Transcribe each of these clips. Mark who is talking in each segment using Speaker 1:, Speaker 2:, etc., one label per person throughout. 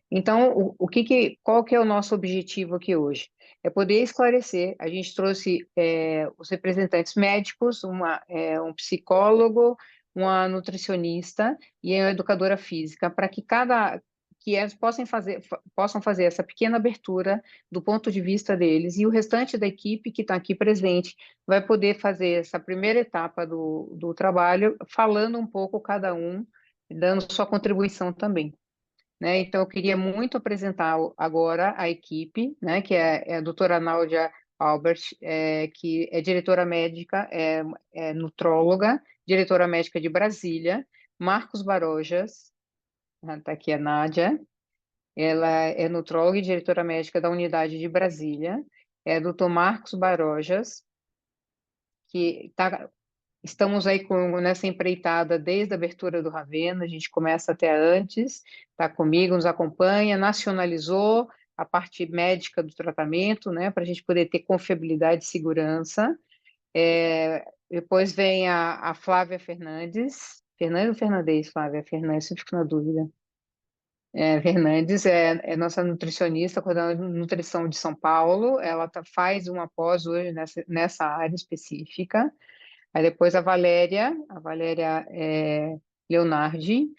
Speaker 1: Então, qual que é o nosso objetivo aqui hoje? É poder esclarecer. A gente trouxe os representantes médicos, um psicólogo, uma nutricionista e a educadora física, para que eles possam fazer essa pequena abertura do ponto de vista deles, e o restante da equipe que está aqui presente vai poder fazer essa primeira etapa do trabalho, falando um pouco cada um, dando sua contribuição também, né? Então, eu queria muito apresentar agora a equipe, né, que é a doutora Náudia Albert, que é diretora médica, é nutróloga, diretora médica de Brasília, Marcos Barojas, está aqui a Nádia, ela é nutróloga e diretora médica da unidade de Brasília, é doutor Marcos Barojas, que está. Estamos aí nessa empreitada desde a abertura do Ravena, a gente começa até antes, está comigo, nos acompanha, nacionalizou a parte médica do tratamento, né, para a gente poder ter confiabilidade e segurança. Depois vem a Flávia Fernandes, Fernandes ou Fernandes, Flávia Fernandes, eu fico na dúvida. Fernandes é nossa nutricionista, coordenadora de nutrição de São Paulo, ela faz uma pós hoje nessa área específica. Aí depois a Valéria Leonardi,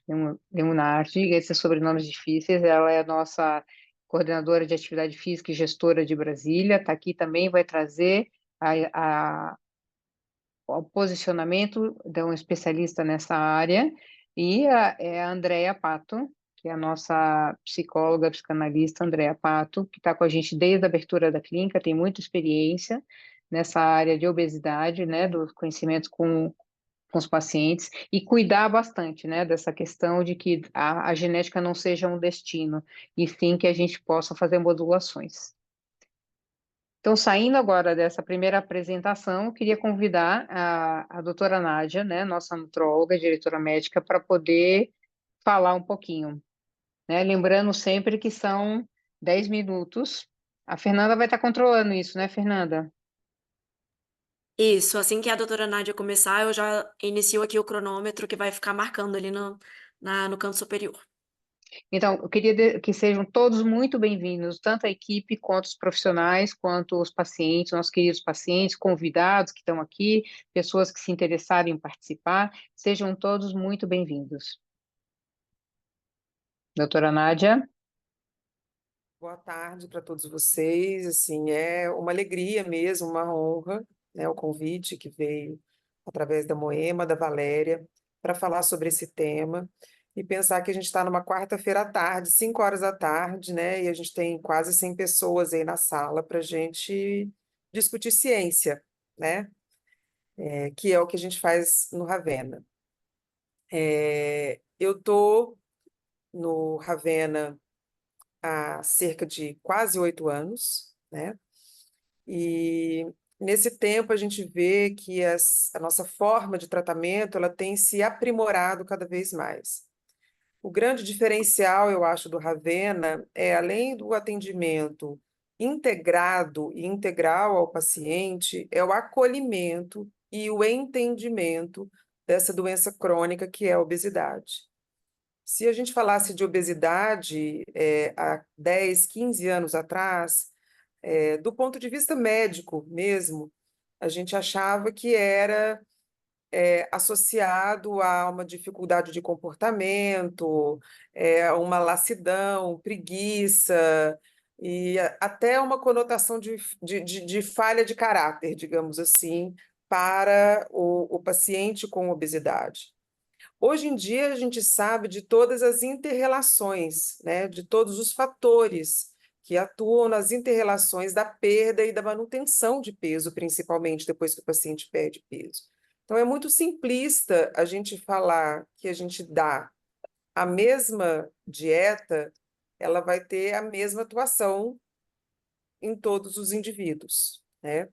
Speaker 1: esses sobrenomes difíceis, ela é a nossa coordenadora de atividade física e gestora de Brasília, está aqui também, vai trazer o posicionamento de um especialista nessa área, e a Andrea Pato, que é a nossa psicóloga, psicanalista, Andrea Pato, que está com a gente desde a abertura da clínica, tem muita experiência nessa área de obesidade, né, dos conhecimentos com os pacientes, e cuidar bastante, né, dessa questão de que a genética não seja um destino, e sim que a gente possa fazer modulações. Então, saindo agora dessa primeira apresentação, eu queria convidar a doutora Nádia, né, nossa nutróloga, diretora médica, para poder falar um pouquinho, né? Lembrando sempre que são 10 minutos. A Fernanda vai estar controlando isso, né, Fernanda?
Speaker 2: Isso, assim que a doutora Nádia começar, eu já inicio aqui o cronômetro que vai ficar marcando ali no canto superior.
Speaker 1: Então, eu queria que sejam todos muito bem-vindos, tanto a equipe, quanto os profissionais, quanto os pacientes, nossos queridos pacientes, convidados que estão aqui, pessoas que se interessarem em participar, sejam todos muito bem-vindos. Doutora Nádia?
Speaker 3: Boa tarde para todos vocês. Assim, é uma alegria mesmo, uma honra, né, o convite que veio através da Moema, da Valéria, para falar sobre esse tema e pensar que a gente está numa quarta-feira à tarde, 5 horas da tarde, né, e a gente tem quase 100 pessoas aí na sala para a gente discutir ciência, né, que é o que a gente faz no Ravena. Eu estou no Ravena há cerca de quase 8 anos, né? E nesse tempo a gente vê que a nossa forma de tratamento ela tem se aprimorado cada vez mais. O grande diferencial, eu acho, do Ravena é, além do atendimento integrado e integral ao paciente, é o acolhimento e o entendimento dessa doença crônica que é a obesidade. Se a gente falasse de obesidade há 10, 15 anos atrás, do ponto de vista médico mesmo, a gente achava que era associado a uma dificuldade de comportamento, uma lassidão, preguiça, e até uma conotação de falha de caráter, digamos assim, para o paciente com obesidade. Hoje em dia, a gente sabe de todas as interrelações, né, de todos os fatores que atuam nas interrelações da perda e da manutenção de peso, principalmente depois que o paciente perde peso. Então, é muito simplista a gente falar que a gente dá a mesma dieta, ela vai ter a mesma atuação em todos os indivíduos, né?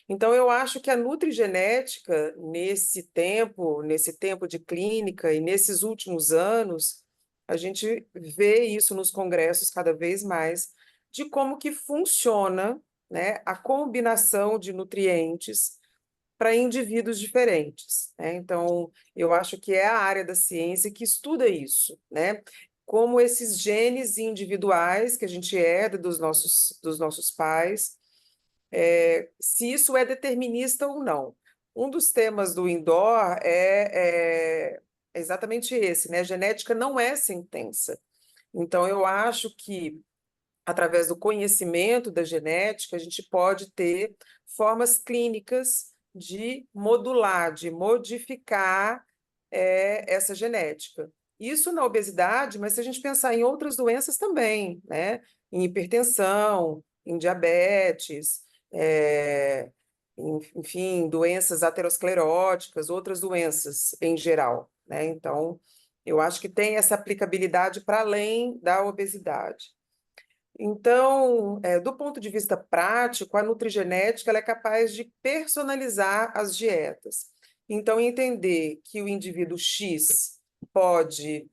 Speaker 3: Então, eu acho que a nutrigenética, nesse tempo de clínica e nesses últimos anos, a gente vê isso nos congressos cada vez mais, de como que funciona, né, a combinação de nutrientes para indivíduos diferentes, né? Então, eu acho que é a área da ciência que estuda isso, né? Como esses genes individuais que a gente herda dos nossos pais, se isso é determinista ou não. Um dos temas do indoor é exatamente esse, né? A genética não é sentença. Então, eu acho que, através do conhecimento da genética, a gente pode ter formas clínicas de modular, de modificar essa genética. Isso na obesidade, mas se a gente pensar em outras doenças também, né? Em hipertensão, em diabetes, enfim, doenças ateroscleróticas, outras doenças em geral, né? Então, eu acho que tem essa aplicabilidade para além da obesidade. Então, do ponto de vista prático, a nutrigenética ela é capaz de personalizar as dietas. Então, entender que o indivíduo X pode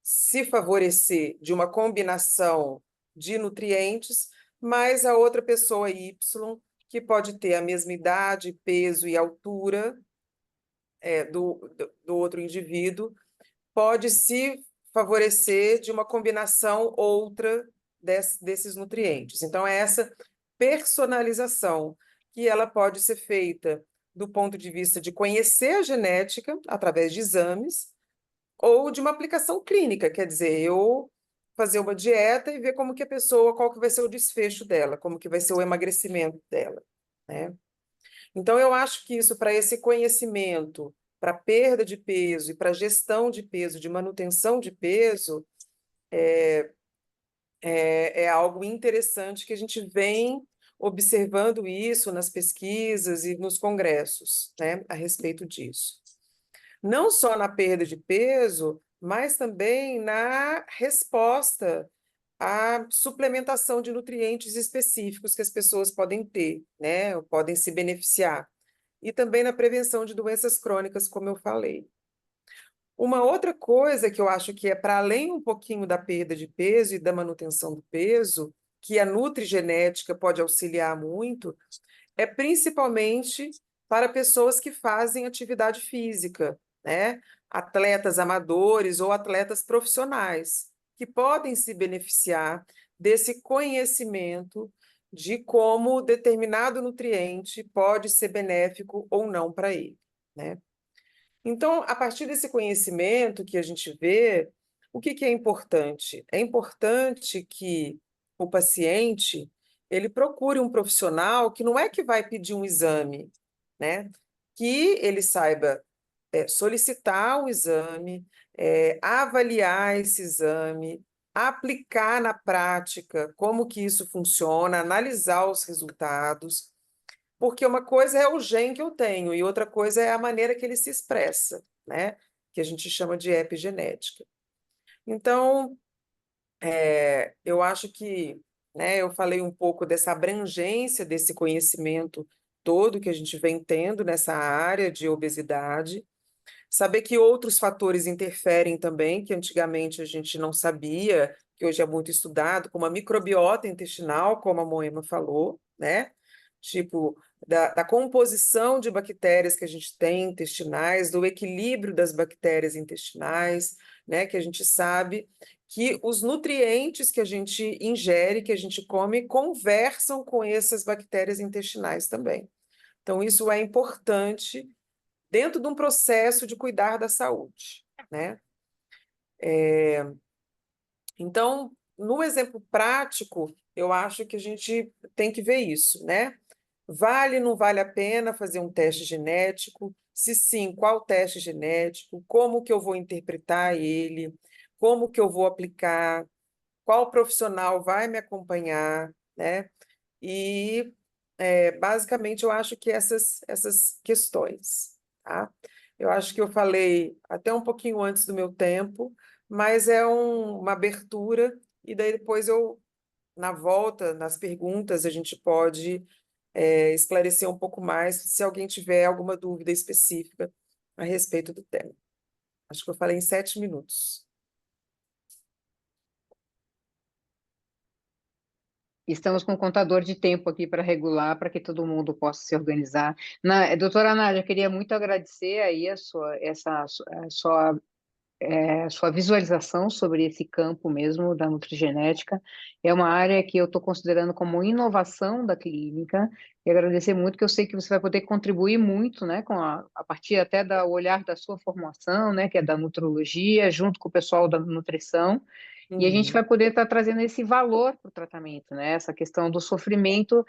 Speaker 3: se favorecer de uma combinação de nutrientes, mas a outra pessoa Y, que pode ter a mesma idade, peso e altura do outro indivíduo, pode se favorecer de uma combinação outra desses nutrientes. Então, é essa personalização que ela pode ser feita do ponto de vista de conhecer a genética através de exames ou de uma aplicação clínica, quer dizer, eu fazer uma dieta e ver como que a pessoa, qual que vai ser o desfecho dela, como que vai ser o emagrecimento dela, né? Então, eu acho que isso, para esse conhecimento, para perda de peso e para gestão de peso, de manutenção de peso, é algo interessante que a gente vem observando isso nas pesquisas e nos congressos, né, a respeito disso. Não só na perda de peso, mas também na resposta à suplementação de nutrientes específicos que as pessoas podem ter, né, ou podem se beneficiar. E também na prevenção de doenças crônicas, como eu falei. Uma outra coisa que eu acho que é para além um pouquinho da perda de peso e da manutenção do peso, que a nutrigenética pode auxiliar muito, é principalmente para pessoas que fazem atividade física, né? Atletas amadores ou atletas profissionais, que podem se beneficiar desse conhecimento de como determinado nutriente pode ser benéfico ou não para ele, né? Então, a partir desse conhecimento que a gente vê, o que que é importante? É importante que o paciente ele procure um profissional que não é que vai pedir um exame, né? Que ele saiba solicitar o exame, avaliar esse exame, aplicar na prática como que isso funciona, analisar os resultados, porque uma coisa é o gene que eu tenho e outra coisa é a maneira que ele se expressa, né? Que a gente chama de epigenética. Então, eu acho que, né, eu falei um pouco dessa abrangência desse conhecimento todo que a gente vem tendo nessa área de obesidade, saber que outros fatores interferem também, que antigamente a gente não sabia, que hoje é muito estudado, como a microbiota intestinal, como a Moema falou, né? Tipo, da composição de bactérias que a gente tem intestinais, do equilíbrio das bactérias intestinais, né? Que a gente sabe que os nutrientes que a gente ingere, que a gente come, conversam com essas bactérias intestinais também. Então, isso é importante dentro de um processo de cuidar da saúde, né? Então, no exemplo prático, eu acho que a gente tem que ver isso, né? Vale, não vale a pena fazer um teste genético? Se sim, qual teste genético? Como que eu vou interpretar ele? Como que eu vou aplicar? Qual profissional vai me acompanhar, né? E, basicamente, eu acho que essas questões, tá? Eu acho que eu falei até um pouquinho antes do meu tempo, mas é uma abertura, e daí depois na volta, nas perguntas, a gente pode esclarecer um pouco mais se alguém tiver alguma dúvida específica a respeito do tema. Acho que eu falei em 7 minutos.
Speaker 1: Estamos com um contador de tempo aqui para regular, para que todo mundo possa se organizar. Doutora Nádia, eu queria muito agradecer aí a sua visualização sobre esse campo mesmo da nutrigenética. É uma área que eu estou considerando como inovação da clínica, e agradecer muito, que eu sei que você vai poder contribuir muito, né, a partir até do olhar da sua formação, né, que é da nutrologia, junto com o pessoal da nutrição, e a gente vai
Speaker 3: Uhum.
Speaker 1: poder estar trazendo esse valor para o tratamento, né? Essa questão do sofrimento,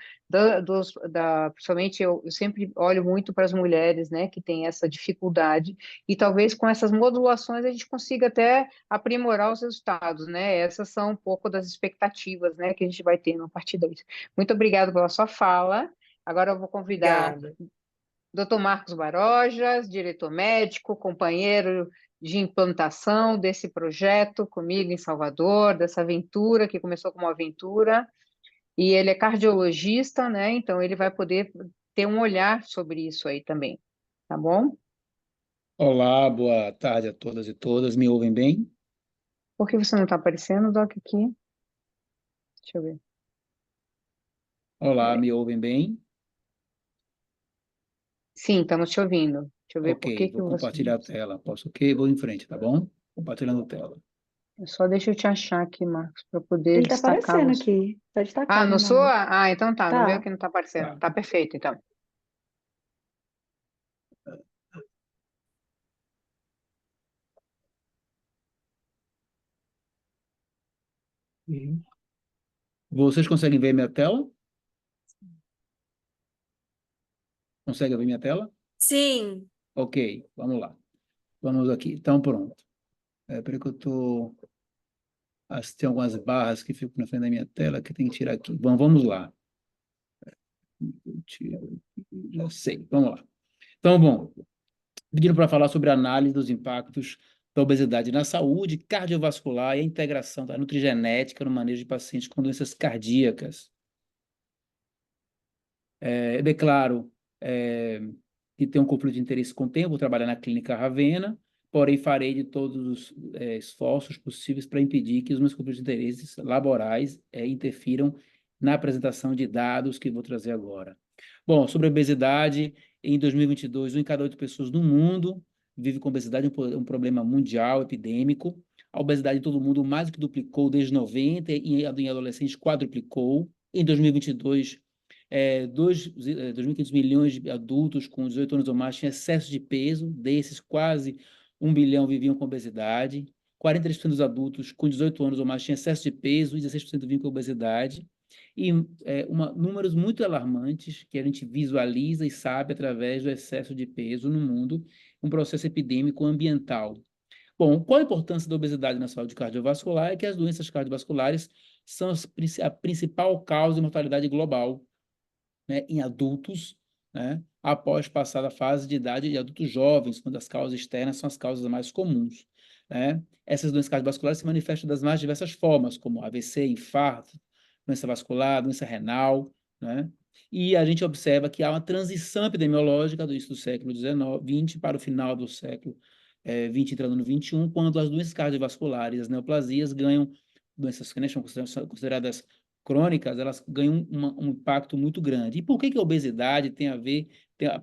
Speaker 1: principalmente eu sempre olho muito para as mulheres, né, que têm essa dificuldade, e talvez com essas modulações a gente consiga até aprimorar os resultados, né? Essas são um pouco das expectativas, né, que a gente vai ter a partir disso. Muito obrigada pela sua fala. Agora eu vou convidar
Speaker 3: Obrigada.
Speaker 1: Dr. Marcos Barojas, diretor médico, companheiro de implantação desse projeto comigo em Salvador, dessa aventura que começou como uma aventura, e ele é cardiologista, né? Então ele vai poder ter um olhar sobre isso aí também, tá bom?
Speaker 4: Olá, boa tarde a todas e todas. Me ouvem bem?
Speaker 1: Por que você não está aparecendo, Doc, aqui? Deixa eu ver.
Speaker 4: Olá,
Speaker 1: Peraí.
Speaker 4: me ouvem bem?
Speaker 1: Sim, estamos te ouvindo. Deixa eu ver por
Speaker 4: Ok,
Speaker 1: que
Speaker 4: vou
Speaker 1: você...
Speaker 4: compartilhar a tela. Posso? Ok, vou em frente, tá bom? Compartilhando tela.
Speaker 1: Só deixa eu te achar aqui, Marcos, para poder
Speaker 5: Ele tá
Speaker 1: destacar
Speaker 5: aparecendo
Speaker 1: você.
Speaker 5: aqui. Tá
Speaker 1: Ah,
Speaker 5: destacado
Speaker 1: não
Speaker 5: no.
Speaker 1: sou? Ah, então tá. No meu
Speaker 5: Tá.
Speaker 1: que não está aparecendo.
Speaker 4: Tá.
Speaker 1: Tá perfeito, então.
Speaker 4: Vocês conseguem ver minha tela? Conseguem ver minha tela?
Speaker 2: Sim.
Speaker 4: Ok, vamos lá. Vamos aqui. Então, pronto. Peraí que eu tô... Tem algumas barras que ficam na frente da minha tela que tem que tirar aqui. Bom, vamos lá. Eu tiro aqui, já sei. Vamos lá. Então, bom, pediram para falar sobre a análise dos impactos da obesidade na saúde cardiovascular e a integração da nutrigenética no manejo de pacientes com doenças cardíacas. Eu declaro que tem um conflito de interesse com o tempo, vou trabalhar na Clínica Ravenna, porém farei de todos os esforços possíveis para impedir que os meus conflitos de interesses laborais interfiram na apresentação de dados que vou trazer agora. Bom, sobre a obesidade, em 2022, 1 em cada 8 pessoas no mundo vive com obesidade, um problema mundial, epidêmico. A obesidade em todo o mundo mais do que duplicou desde 90 e em adolescentes quadruplicou. Em 2022, 2.500 milhões de adultos com 18 anos ou mais tinham excesso de peso, desses quase 1 bilhão viviam com obesidade, 43% dos adultos com 18 anos ou mais tinham excesso de peso e 16% viviam com obesidade, e números muito alarmantes que a gente visualiza e sabe através do excesso de peso no mundo, um processo epidêmico ambiental. Bom, qual a importância da obesidade na saúde cardiovascular? É que as doenças cardiovasculares são a principal causa de mortalidade global, né, em adultos, né, após passar a fase de idade de adultos jovens, quando as causas externas são as causas mais comuns, né? Essas doenças cardiovasculares se manifestam das mais diversas formas, como AVC, infarto, doença vascular, doença renal, né? E a gente observa que há uma transição epidemiológica do início do século XX para o final do século XX, entrando no XXI, quando as doenças cardiovasculares, as neoplasias, ganham doenças que são consideradas crônicas, elas ganham um impacto muito grande. E por que a obesidade tem a ver,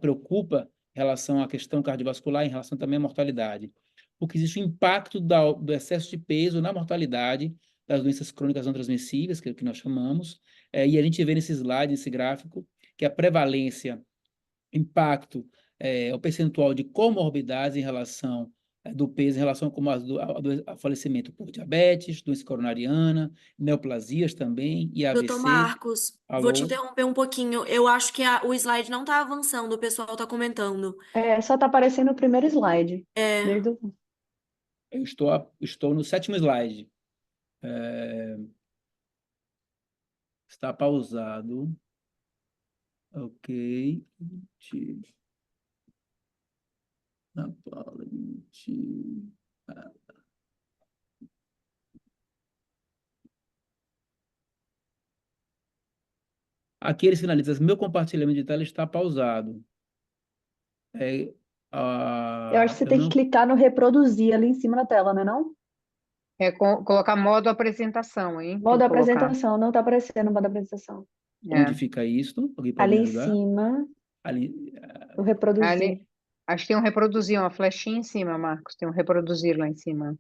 Speaker 4: preocupa em relação à questão cardiovascular, em relação também à mortalidade? Porque existe um impacto do excesso de peso na mortalidade das doenças crônicas não transmissíveis, que é o que nós chamamos, e a gente vê nesse slide, nesse gráfico, que a prevalência, impacto, o percentual de comorbidades em relação do peso, em relação como ao falecimento por diabetes, doença coronariana, neoplasias também e
Speaker 2: Doutor
Speaker 4: AVC.
Speaker 2: Marcos, vou te
Speaker 4: Alô?
Speaker 2: interromper um pouquinho. Eu acho que o slide não está avançando, o pessoal está comentando.
Speaker 5: Só tá aparecendo o primeiro slide.
Speaker 2: É,
Speaker 5: Desde o...
Speaker 4: Eu estou no 7º slide. Está pausado. Ok. Aqui ele sinaliza, meu compartilhamento de tela está pausado.
Speaker 5: Eu acho que você
Speaker 4: Eu
Speaker 5: tem que
Speaker 4: não...
Speaker 5: clicar no reproduzir ali em cima da tela, não é não?
Speaker 1: Colocar modo apresentação, hein? Tem
Speaker 5: Modo
Speaker 1: que colocar.
Speaker 5: apresentação, não está aparecendo o modo apresentação.
Speaker 4: Onde
Speaker 1: É.
Speaker 4: fica isso? Alguém pode
Speaker 5: Ali
Speaker 4: me
Speaker 5: em
Speaker 4: ajudar?
Speaker 5: cima,
Speaker 4: Ali,
Speaker 5: o reproduzir.
Speaker 1: Ali, acho que tem um reproduzir, uma flechinha em cima, Marcos. Tem um reproduzir lá em cima.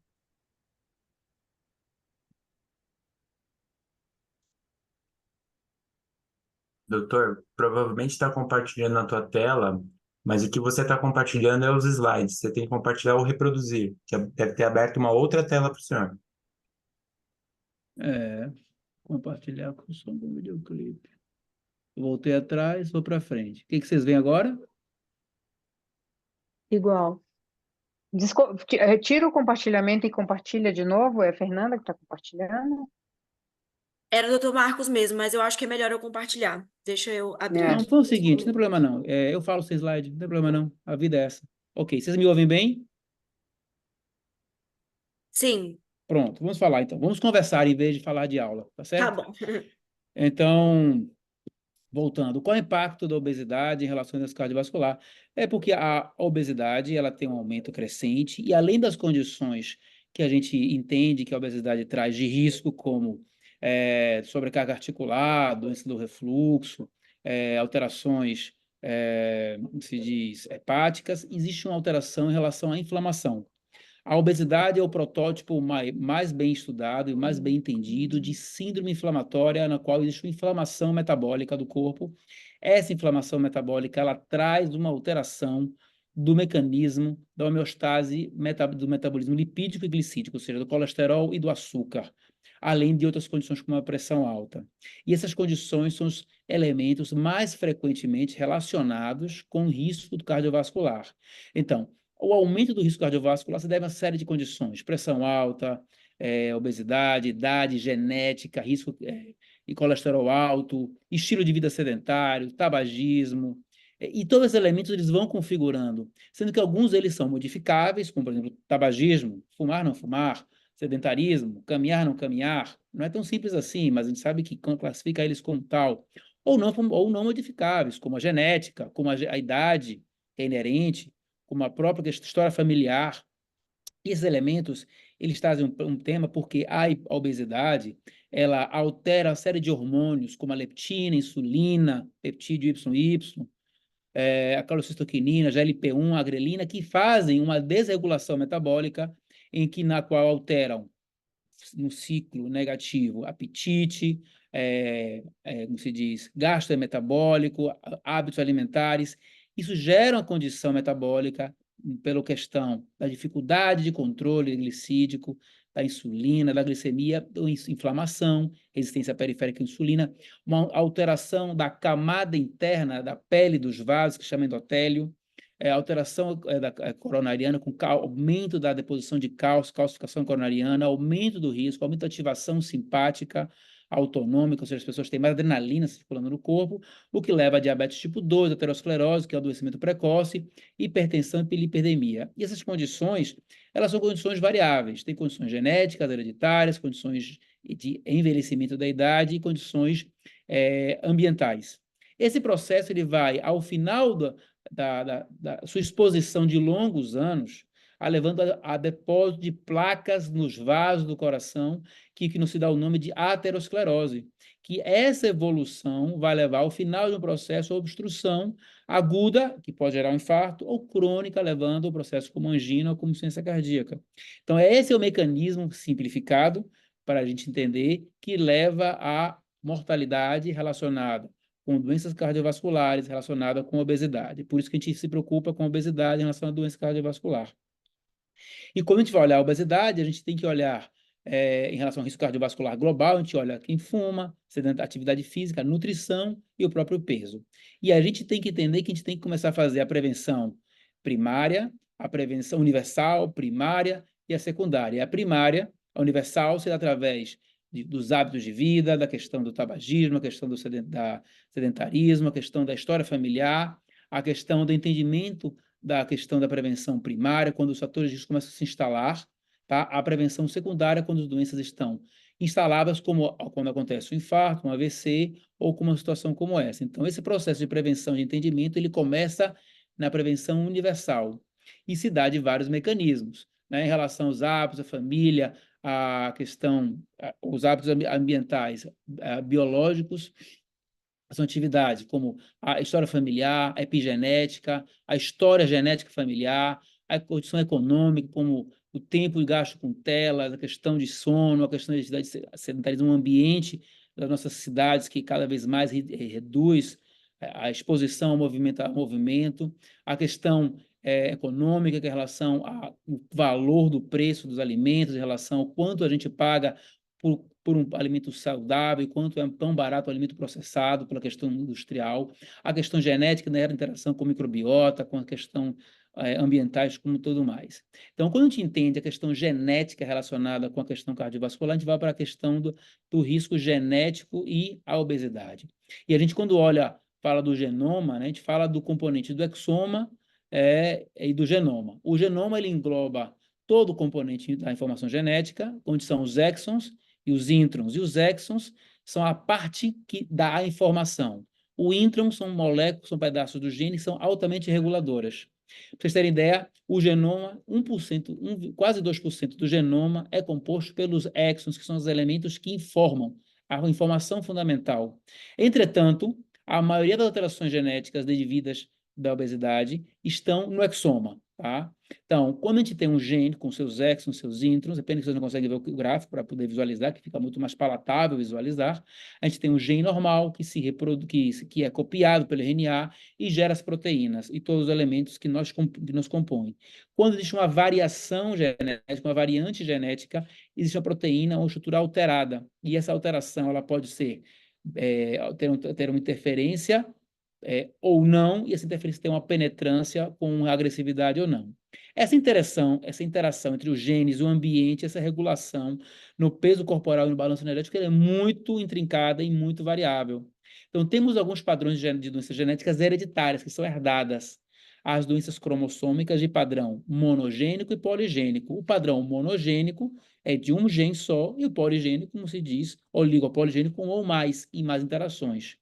Speaker 6: Doutor, provavelmente está compartilhando na tua tela, mas o que você está compartilhando é os slides. Você tem que compartilhar ou reproduzir, que deve ter aberto uma outra tela para o senhor.
Speaker 4: compartilhar com o som do videoclipe. Voltei atrás, vou para frente. O que vocês veem agora?
Speaker 5: Igual.
Speaker 1: Tira o compartilhamento e compartilha de novo. É a Fernanda que está compartilhando?
Speaker 2: Era o Dr. Marcos mesmo, mas eu acho que é melhor eu compartilhar. Deixa eu abrir
Speaker 1: É.
Speaker 4: Não,
Speaker 2: aqui.
Speaker 4: foi o seguinte, não tem problema não. Eu falo sem slide, não tem problema não. A vida é essa. Ok, vocês me ouvem bem?
Speaker 2: Sim,
Speaker 4: Pronto, vamos falar então. Vamos conversar em vez de falar de aula, tá
Speaker 2: tá
Speaker 4: certo?
Speaker 2: bom.
Speaker 4: Então, voltando, qual é o impacto da obesidade em relação à doença cardiovascular? É porque a obesidade ela tem um aumento crescente e além das condições que a gente entende que a obesidade traz de risco, como sobrecarga articular, doença do refluxo, alterações, como se diz, hepáticas, existe uma alteração em relação à inflamação. A obesidade é o protótipo mais bem estudado e mais bem entendido de síndrome inflamatória, na qual existe uma inflamação metabólica do corpo. Essa inflamação metabólica ela traz uma alteração do mecanismo da homeostase do metabolismo lipídico e glicídico, ou seja, do colesterol e do açúcar, além de outras condições como a pressão alta. E essas condições são os elementos mais frequentemente relacionados com o risco cardiovascular. Então, o aumento do risco cardiovascular se deve a uma série de condições: pressão alta, obesidade, idade, genética, risco de colesterol alto, estilo de vida sedentário, tabagismo, e todos esses elementos eles vão configurando, sendo que alguns deles são modificáveis, como, por exemplo, tabagismo, fumar, não fumar, sedentarismo, caminhar, não caminhar. Não é tão simples assim, mas a gente sabe que classifica eles como tal, ou não modificáveis, como a genética, como a idade que é inerente, como a própria história familiar. E esses elementos, eles trazem um tema porque a obesidade, ela altera a série de hormônios, como a leptina, insulina, peptídeo YY, a calocistoquinina, GLP-1, a grelina, que fazem uma desregulação metabólica na qual alteram, no ciclo negativo, apetite, como se diz, gasto metabólico, hábitos alimentares. Isso gera uma condição metabólica pela questão da dificuldade de controle glicídico, da insulina, da glicemia, da inflamação, resistência periférica à insulina, uma alteração da camada interna da pele dos vasos, que chama endotélio, alteração coronariana, com aumento da deposição de cálcio, calcificação coronariana, aumento do risco, aumento da ativação simpática autonômica, ou seja, as pessoas têm mais adrenalina circulando no corpo, o que leva a diabetes tipo 2, aterosclerose, que é o adoecimento precoce, hipertensão e lipidemia. E essas condições, elas são condições variáveis, tem condições genéticas, hereditárias, condições de envelhecimento da idade e condições ambientais. Esse processo ele vai, ao final da sua exposição de longos anos, levando a depósito de placas nos vasos do coração, que nos se dá o nome de aterosclerose, que essa evolução vai levar ao final de um processo a obstrução aguda, que pode gerar um infarto, ou crônica, levando ao processo como angina ou como insuficiência cardíaca. Então, esse é o mecanismo simplificado para a gente entender que leva à mortalidade relacionada com doenças cardiovasculares relacionadas com obesidade. Por isso que a gente se preocupa com obesidade em relação à doença cardiovascular. E quando a gente vai olhar a obesidade, a gente tem que olhar em relação ao risco cardiovascular global, a gente olha quem fuma, atividade física, nutrição e o próprio peso. E a gente tem que entender que a gente tem que começar a fazer a prevenção primária, a prevenção universal, primária e a secundária. E a primária, a universal, será através dos hábitos de vida, da questão do tabagismo, a questão do sedentarismo, a questão da história familiar, a questão do entendimento da questão da prevenção primária, quando os fatores de risco começam a se instalar, tá? A prevenção secundária, quando as doenças estão instaladas, como quando acontece um infarto, um AVC, ou com uma situação como essa. Então, esse processo de prevenção de entendimento, ele começa na prevenção universal e se dá de vários mecanismos, né? Em relação aos hábitos, a família, a questão, os hábitos ambientais, biológicos, são atividades como a história familiar, a epigenética, a história genética familiar, a condição econômica, como o tempo gasto com telas, a questão de sono, a questão de sedentarismo, um ambiente das nossas cidades que cada vez mais reduz a exposição ao movimento, a questão econômica, que é em relação ao valor do preço dos alimentos, em relação ao quanto a gente paga por um alimento saudável, quanto é tão barato o alimento processado pela questão industrial, a questão genética, né, a interação com a microbiota, com a questão ambientais, como tudo mais. Então, quando a gente entende a questão genética relacionada com a questão cardiovascular, a gente vai para a questão do risco genético e a obesidade. E a gente, quando fala do genoma, né, a gente fala do componente do exoma e do genoma. O genoma, ele engloba todo o componente da informação genética, onde são os exons e os introns. E os exons são a parte que dá a informação. O intron são moléculas, são pedaços do gene, que são altamente reguladoras. Para vocês terem ideia, o genoma, 1%, quase 2% do genoma é composto pelos exons, que são os elementos que informam a informação fundamental. Entretanto, a maioria das alterações genéticas devidas da obesidade estão no exoma, tá? Então, quando a gente tem um gene com seus exons, seus introns, apenas que vocês não conseguem ver o gráfico para poder visualizar, que fica muito mais palatável visualizar, a gente tem um gene normal que é copiado pelo RNA e gera as proteínas e todos os elementos que nos compõem. Quando existe uma variação genética, uma variante genética, existe uma proteína ou estrutura alterada, e essa alteração ela pode ser ter uma interferência ou não, e essa interferência tem uma penetrância com agressividade ou não. Essa interação entre os genes, o ambiente, essa regulação no peso corporal e no balanço energético, ela é muito intrincada e muito variável. Então, temos alguns padrões de doenças genéticas hereditárias, que são herdadas. As doenças cromossômicas de padrão monogênico e poligênico. O padrão monogênico é de um gene só, e o poligênico, como se diz, oligopoligênico, com ou mais, e mais interações.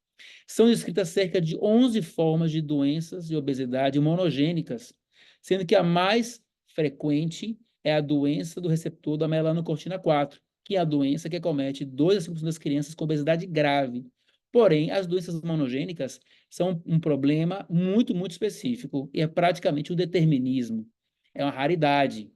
Speaker 4: São descritas cerca de 11 formas de doenças de obesidade monogênicas, sendo que a mais frequente é a doença do receptor da melanocortina 4, que é a doença que acomete 2 a 5% das crianças com obesidade grave. Porém, as doenças monogênicas são um problema muito, muito específico, e é praticamente um determinismo. É uma raridade.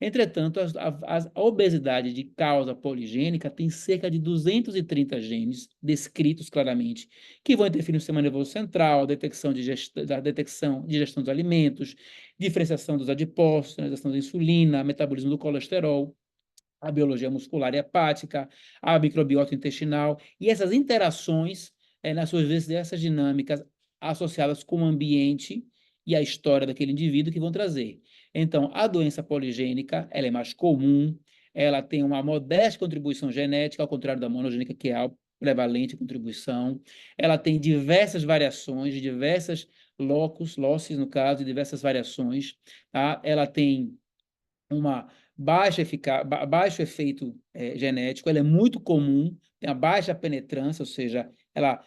Speaker 4: Entretanto, a obesidade de causa poligênica tem cerca de 230 genes descritos claramente, que vão interferir no sistema nervoso central, detecção de gestão dos alimentos, diferenciação dos adipócitos, sinalização da insulina, metabolismo do colesterol, a biologia muscular e hepática, a microbiota intestinal, e essas interações, nas suas vezes, dessas dinâmicas associadas com o ambiente e a história daquele indivíduo que vão trazer. Então, a doença poligênica, ela é mais comum, ela tem uma modesta contribuição genética, ao contrário da monogênica, que é a prevalente contribuição. Ela tem diversas variações, diversas losses, no caso, diversas variações. Tá? Ela tem uma baixo efeito genético, ela é muito comum, tem a baixa penetrância, ou seja, ela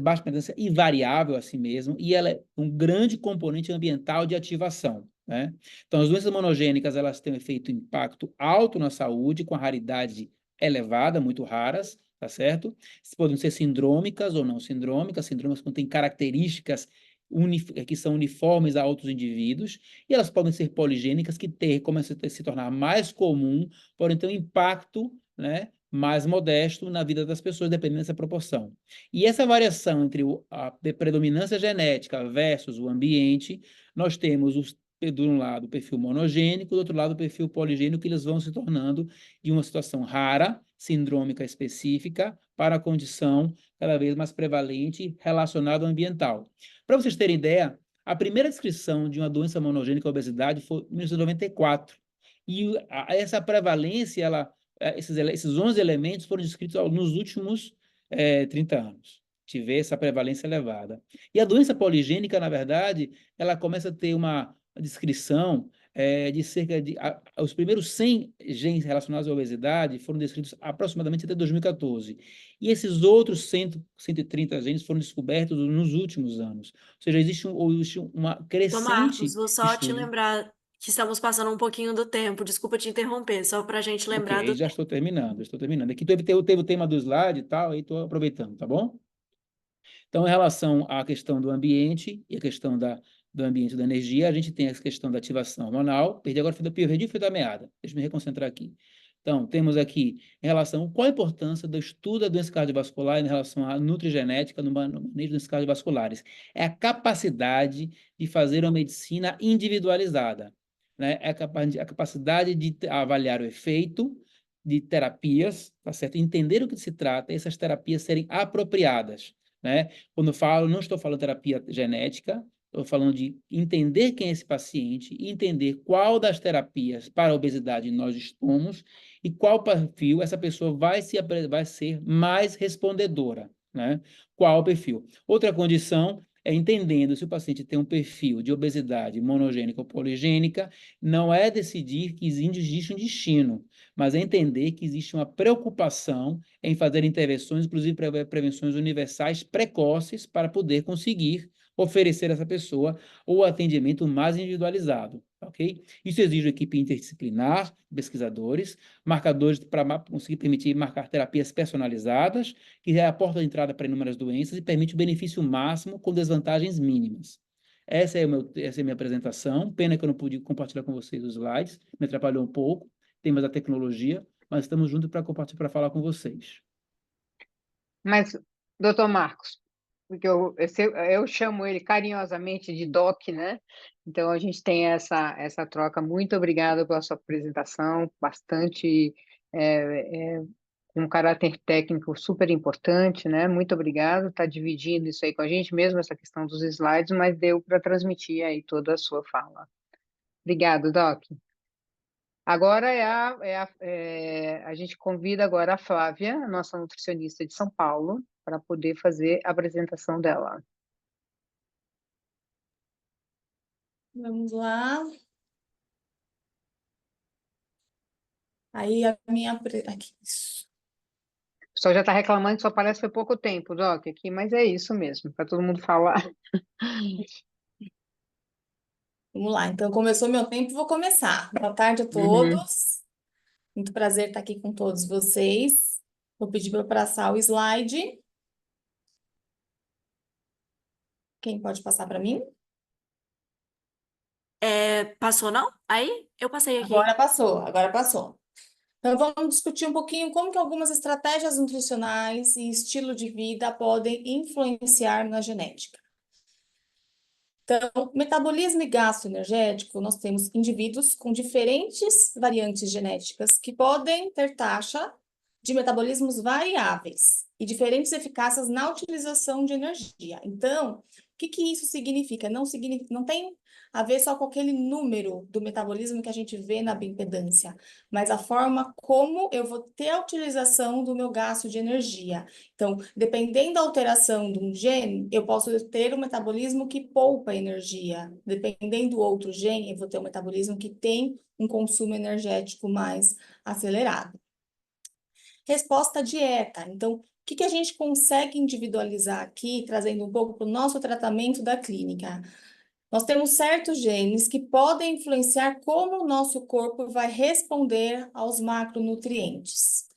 Speaker 4: baixa penetrância e variável assim mesmo, e ela é um grande componente ambiental de ativação, né? Então, as doenças monogênicas, elas têm um impacto alto na saúde, com a raridade elevada, muito raras, tá certo? Podem ser sindrômicas ou não sindrômicas contêm características que são uniformes a outros indivíduos, e elas podem ser poligênicas, que começam a se tornar mais comum, porém ter um impacto, né, mais modesto na vida das pessoas, dependendo dessa proporção. E essa variação entre a predominância genética versus o ambiente, nós temos de um lado o perfil monogênico, do outro lado o perfil poligênico, que eles vão se tornando de uma situação rara, sindrômica específica, para a condição cada vez mais prevalente relacionada ao ambiental. Para vocês terem ideia, a primeira descrição de uma doença monogênica, a obesidade, foi em 1994. E essa prevalência, esses 11 elementos foram descritos nos últimos 30 anos. Tive essa prevalência elevada. E a doença poligênica, na verdade, ela começa a ter uma descrição de cerca de... os primeiros 100 genes relacionados à obesidade foram descritos aproximadamente até 2014. E esses outros 130 genes foram descobertos nos últimos anos. Ou seja, existe uma crescente...
Speaker 2: Marcos, vou só te
Speaker 4: estudo.
Speaker 2: lembrar que estamos passando um pouquinho do tempo. Desculpa te interromper, só para a gente lembrar
Speaker 4: Ok,
Speaker 2: do
Speaker 4: já estou terminando, estou terminando. Aqui teve o tema do slide e tal, aí estou aproveitando, tá bom? Então, em relação à questão do ambiente e a questão do ambiente da energia, a gente tem essa questão da ativação hormonal. Perdi agora, perdi o fio da meada. Deixa eu me reconcentrar aqui. Então, temos aqui em relação qual a importância do estudo da doença cardiovascular em relação à nutrigenética no manejo de doenças cardiovasculares. É a capacidade de fazer uma medicina individualizada, né? É a capacidade de avaliar o efeito de terapias, tá certo? Entender o que se trata e essas terapias serem apropriadas, né? Quando eu falo, não estou falando terapia genética, estou falando de entender quem é esse paciente, entender qual das terapias para a obesidade nós estamos e qual perfil essa pessoa vai ser mais respondedora, né? Qual o perfil. Outra condição é entendendo se o paciente tem um perfil de obesidade monogênica ou poligênica, não é decidir que existe um destino, mas é entender que existe uma preocupação em fazer intervenções, inclusive prevenções universais precoces, para poder conseguir oferecer a essa pessoa o atendimento mais individualizado, ok? Isso exige uma equipe interdisciplinar, pesquisadores, marcadores para conseguir permitir marcar terapias personalizadas, que é a porta de entrada para inúmeras doenças e permite o benefício máximo com desvantagens mínimas. Essa é a minha apresentação. Pena que eu não pude compartilhar com vocês os slides, me atrapalhou um pouco, temas da tecnologia, mas estamos juntos para compartilhar, para falar com vocês.
Speaker 1: Mas, doutor Marcos, porque eu chamo ele carinhosamente de Doc, né? Então, a gente tem essa troca. Muito obrigada pela sua apresentação, bastante, com um caráter técnico super importante, né? Muito obrigado, está dividindo isso aí com a gente, mesmo essa questão dos slides, mas deu para transmitir aí toda a sua fala. Obrigado, Doc. Agora a gente convida agora a Flávia, a nossa nutricionista de São Paulo, para poder fazer a apresentação dela.
Speaker 7: Vamos lá. Aí a minha... Aqui, isso.
Speaker 1: O pessoal já está reclamando que só parece que foi pouco tempo, Doc, aqui, mas é isso mesmo, para todo mundo falar.
Speaker 7: Vamos lá, então começou meu tempo, vou começar. Boa tarde a
Speaker 1: Uhum.
Speaker 7: todos. Muito prazer estar aqui com todos vocês. Vou pedir para eu passar o slide. Quem pode passar para mim?
Speaker 2: Passou, não? Aí, eu passei aqui.
Speaker 7: Agora passou, agora passou. Então, vamos discutir um pouquinho como que algumas estratégias nutricionais e estilo de vida podem influenciar na genética. Então, metabolismo e gasto energético, nós temos indivíduos com diferentes variantes genéticas que podem ter taxa de metabolismos variáveis e diferentes eficácias na utilização de energia. Então, o que isso significa? Não tem a ver só com aquele número do metabolismo que a gente vê na bioimpedância, mas a forma como eu vou ter a utilização do meu gasto de energia. Então, dependendo da alteração de um gene, eu posso ter um metabolismo que poupa energia. Dependendo do outro gene, eu vou ter um metabolismo que tem um consumo energético mais acelerado. Resposta à dieta. Então, o que a gente consegue individualizar aqui, trazendo um pouco para o nosso tratamento da clínica? Nós temos certos genes que podem influenciar como o nosso corpo vai responder aos macronutrientes.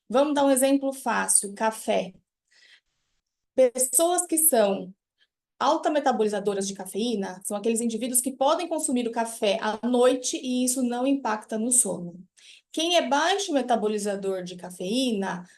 Speaker 7: Vamos dar um exemplo fácil: café. Pessoas que são alta-metabolizadoras de cafeína são aqueles indivíduos que podem consumir o café à noite e isso não impacta no sono. Quem é baixo metabolizador de cafeína,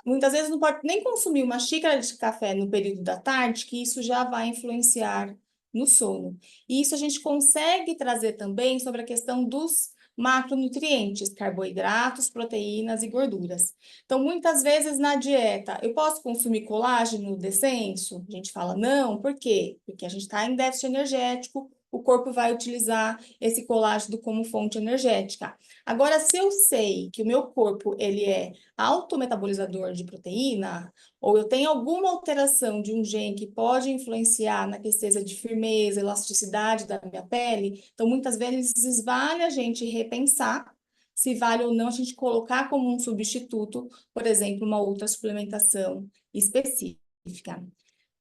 Speaker 7: muitas vezes não pode nem consumir uma xícara de café no período da tarde, que isso já vai influenciar no sono. E isso a gente consegue trazer também sobre a questão dos macronutrientes, carboidratos, proteínas e gorduras. Então, muitas vezes na dieta, eu posso consumir colágeno descenso? A gente fala não, por quê? Porque a gente está em déficit energético, o corpo vai utilizar esse colágeno como fonte energética. Agora, se eu sei que o meu corpo ele é autometabolizador de proteína, ou eu tenho alguma alteração de um gene que pode influenciar na questão de firmeza, elasticidade da minha pele, então muitas vezes vale a gente repensar se vale ou não a gente colocar como um substituto, por exemplo, uma outra suplementação específica.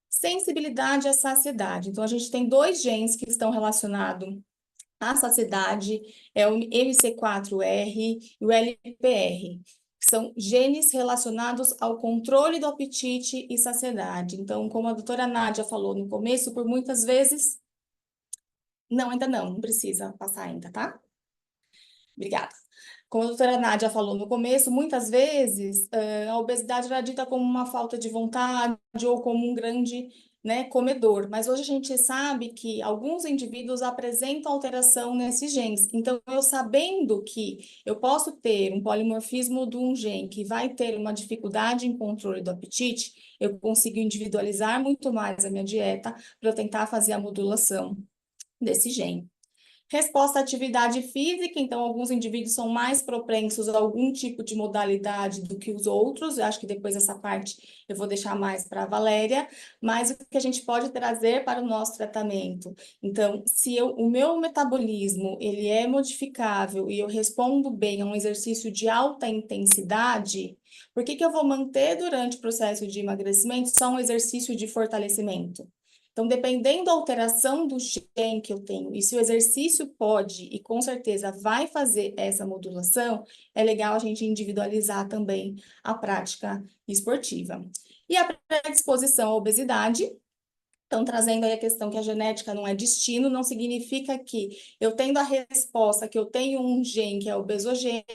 Speaker 7: Sensibilidade à saciedade. Então, a gente tem dois genes que estão relacionados a saciedade, é o MC4R e o LPR, que são genes relacionados ao controle do apetite e saciedade. Então, como a doutora Nádia falou no começo, por muitas vezes... Não, ainda não precisa passar ainda, tá? Obrigada. Como a doutora Nádia falou no começo, muitas vezes a obesidade era dita como uma falta de vontade ou como um grande, né, comedor. Mas hoje a gente sabe que alguns indivíduos apresentam alteração nesses genes. Então, eu sabendo que eu posso ter um polimorfismo de um gene que vai ter uma dificuldade em controle do apetite, eu consigo individualizar muito mais a minha dieta para eu tentar fazer a modulação desse gene. Resposta à atividade física, então alguns indivíduos são mais propensos a algum tipo de modalidade do que os outros, eu acho que depois essa parte eu vou deixar mais para a Valéria, mas o que a gente pode trazer para o nosso tratamento? Então, se o meu metabolismo, ele é modificável e eu respondo bem a um exercício de alta intensidade, por que eu vou manter durante o processo de emagrecimento só um exercício de fortalecimento? Então, dependendo da alteração do gene que eu tenho, e se o exercício pode, e com certeza vai fazer essa modulação, é legal a gente individualizar também a prática esportiva. E a predisposição à obesidade, então, trazendo aí a questão que a genética não é destino, não significa que eu tendo a resposta, que eu tenho um gene que é obesogênico,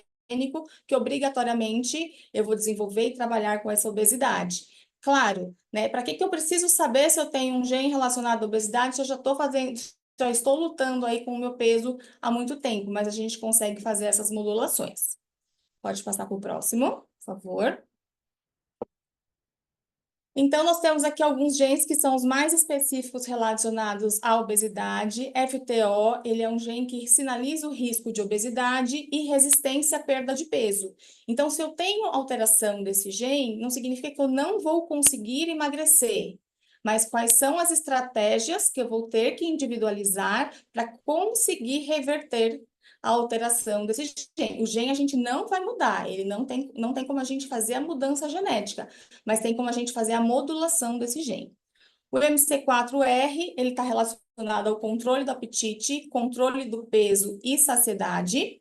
Speaker 7: que obrigatoriamente eu vou desenvolver e trabalhar com essa obesidade. Claro, né? Para que eu preciso saber se eu tenho um gene relacionado à obesidade, se eu já estou lutando aí com o meu peso há muito tempo, mas a gente consegue fazer essas modulações. Pode passar para o próximo, por favor. Então, nós temos aqui alguns genes que são os mais específicos relacionados à obesidade. FTO, ele é um gene que sinaliza o risco de obesidade e resistência à perda de peso. Então, se eu tenho alteração desse gene, não significa que eu não vou conseguir emagrecer, mas quais são as estratégias que eu vou ter que individualizar para conseguir reverter a alteração desse gene. O gene a gente não vai mudar, ele não tem como a gente fazer a mudança genética, mas tem como a gente fazer a modulação desse gene. O MC4R, ele está relacionado ao controle do apetite, controle do peso e saciedade.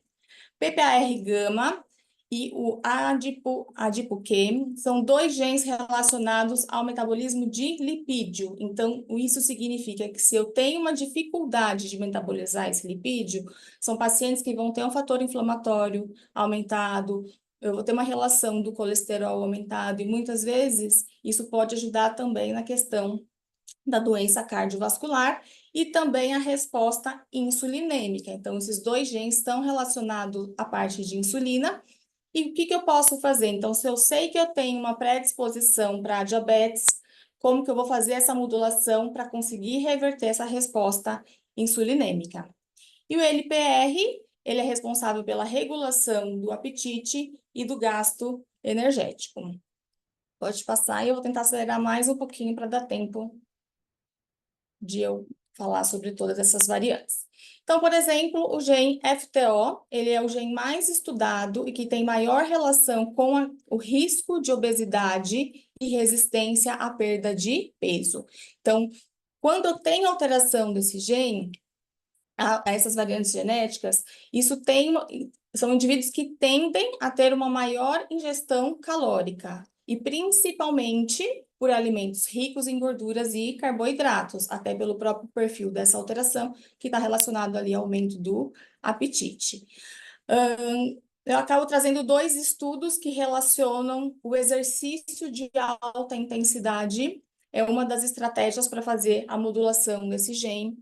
Speaker 7: PPAR-gama e o ADIPO-Q são dois genes relacionados ao metabolismo de lipídio. Então, isso significa que se eu tenho uma dificuldade de metabolizar esse lipídio, são pacientes que vão ter um fator inflamatório aumentado, eu vou ter uma relação do colesterol aumentado, e muitas vezes isso pode ajudar também na questão da doença cardiovascular e também a resposta insulinêmica. Então, esses dois genes estão relacionados à parte de insulina. E o que eu posso fazer? Então, se eu sei que eu tenho uma predisposição para diabetes, como que eu vou fazer essa modulação para conseguir reverter essa resposta insulinêmica? E o LPR, ele é responsável pela regulação do apetite e do gasto energético. Pode passar e eu vou tentar acelerar mais um pouquinho para dar tempo de eu falar sobre todas essas variantes. Então, por exemplo, o gene FTO, ele é o gene mais estudado e que tem maior relação com o risco de obesidade e resistência à perda de peso. Então, quando eu tenho alteração desse gene, a essas variantes genéticas, são indivíduos que tendem a ter uma maior ingestão calórica, e principalmente por alimentos ricos em gorduras e carboidratos, até pelo próprio perfil dessa alteração, que está relacionado ali ao aumento do apetite. Eu acabo trazendo dois estudos que relacionam o exercício de alta intensidade, é uma das estratégias para fazer a modulação desse gene,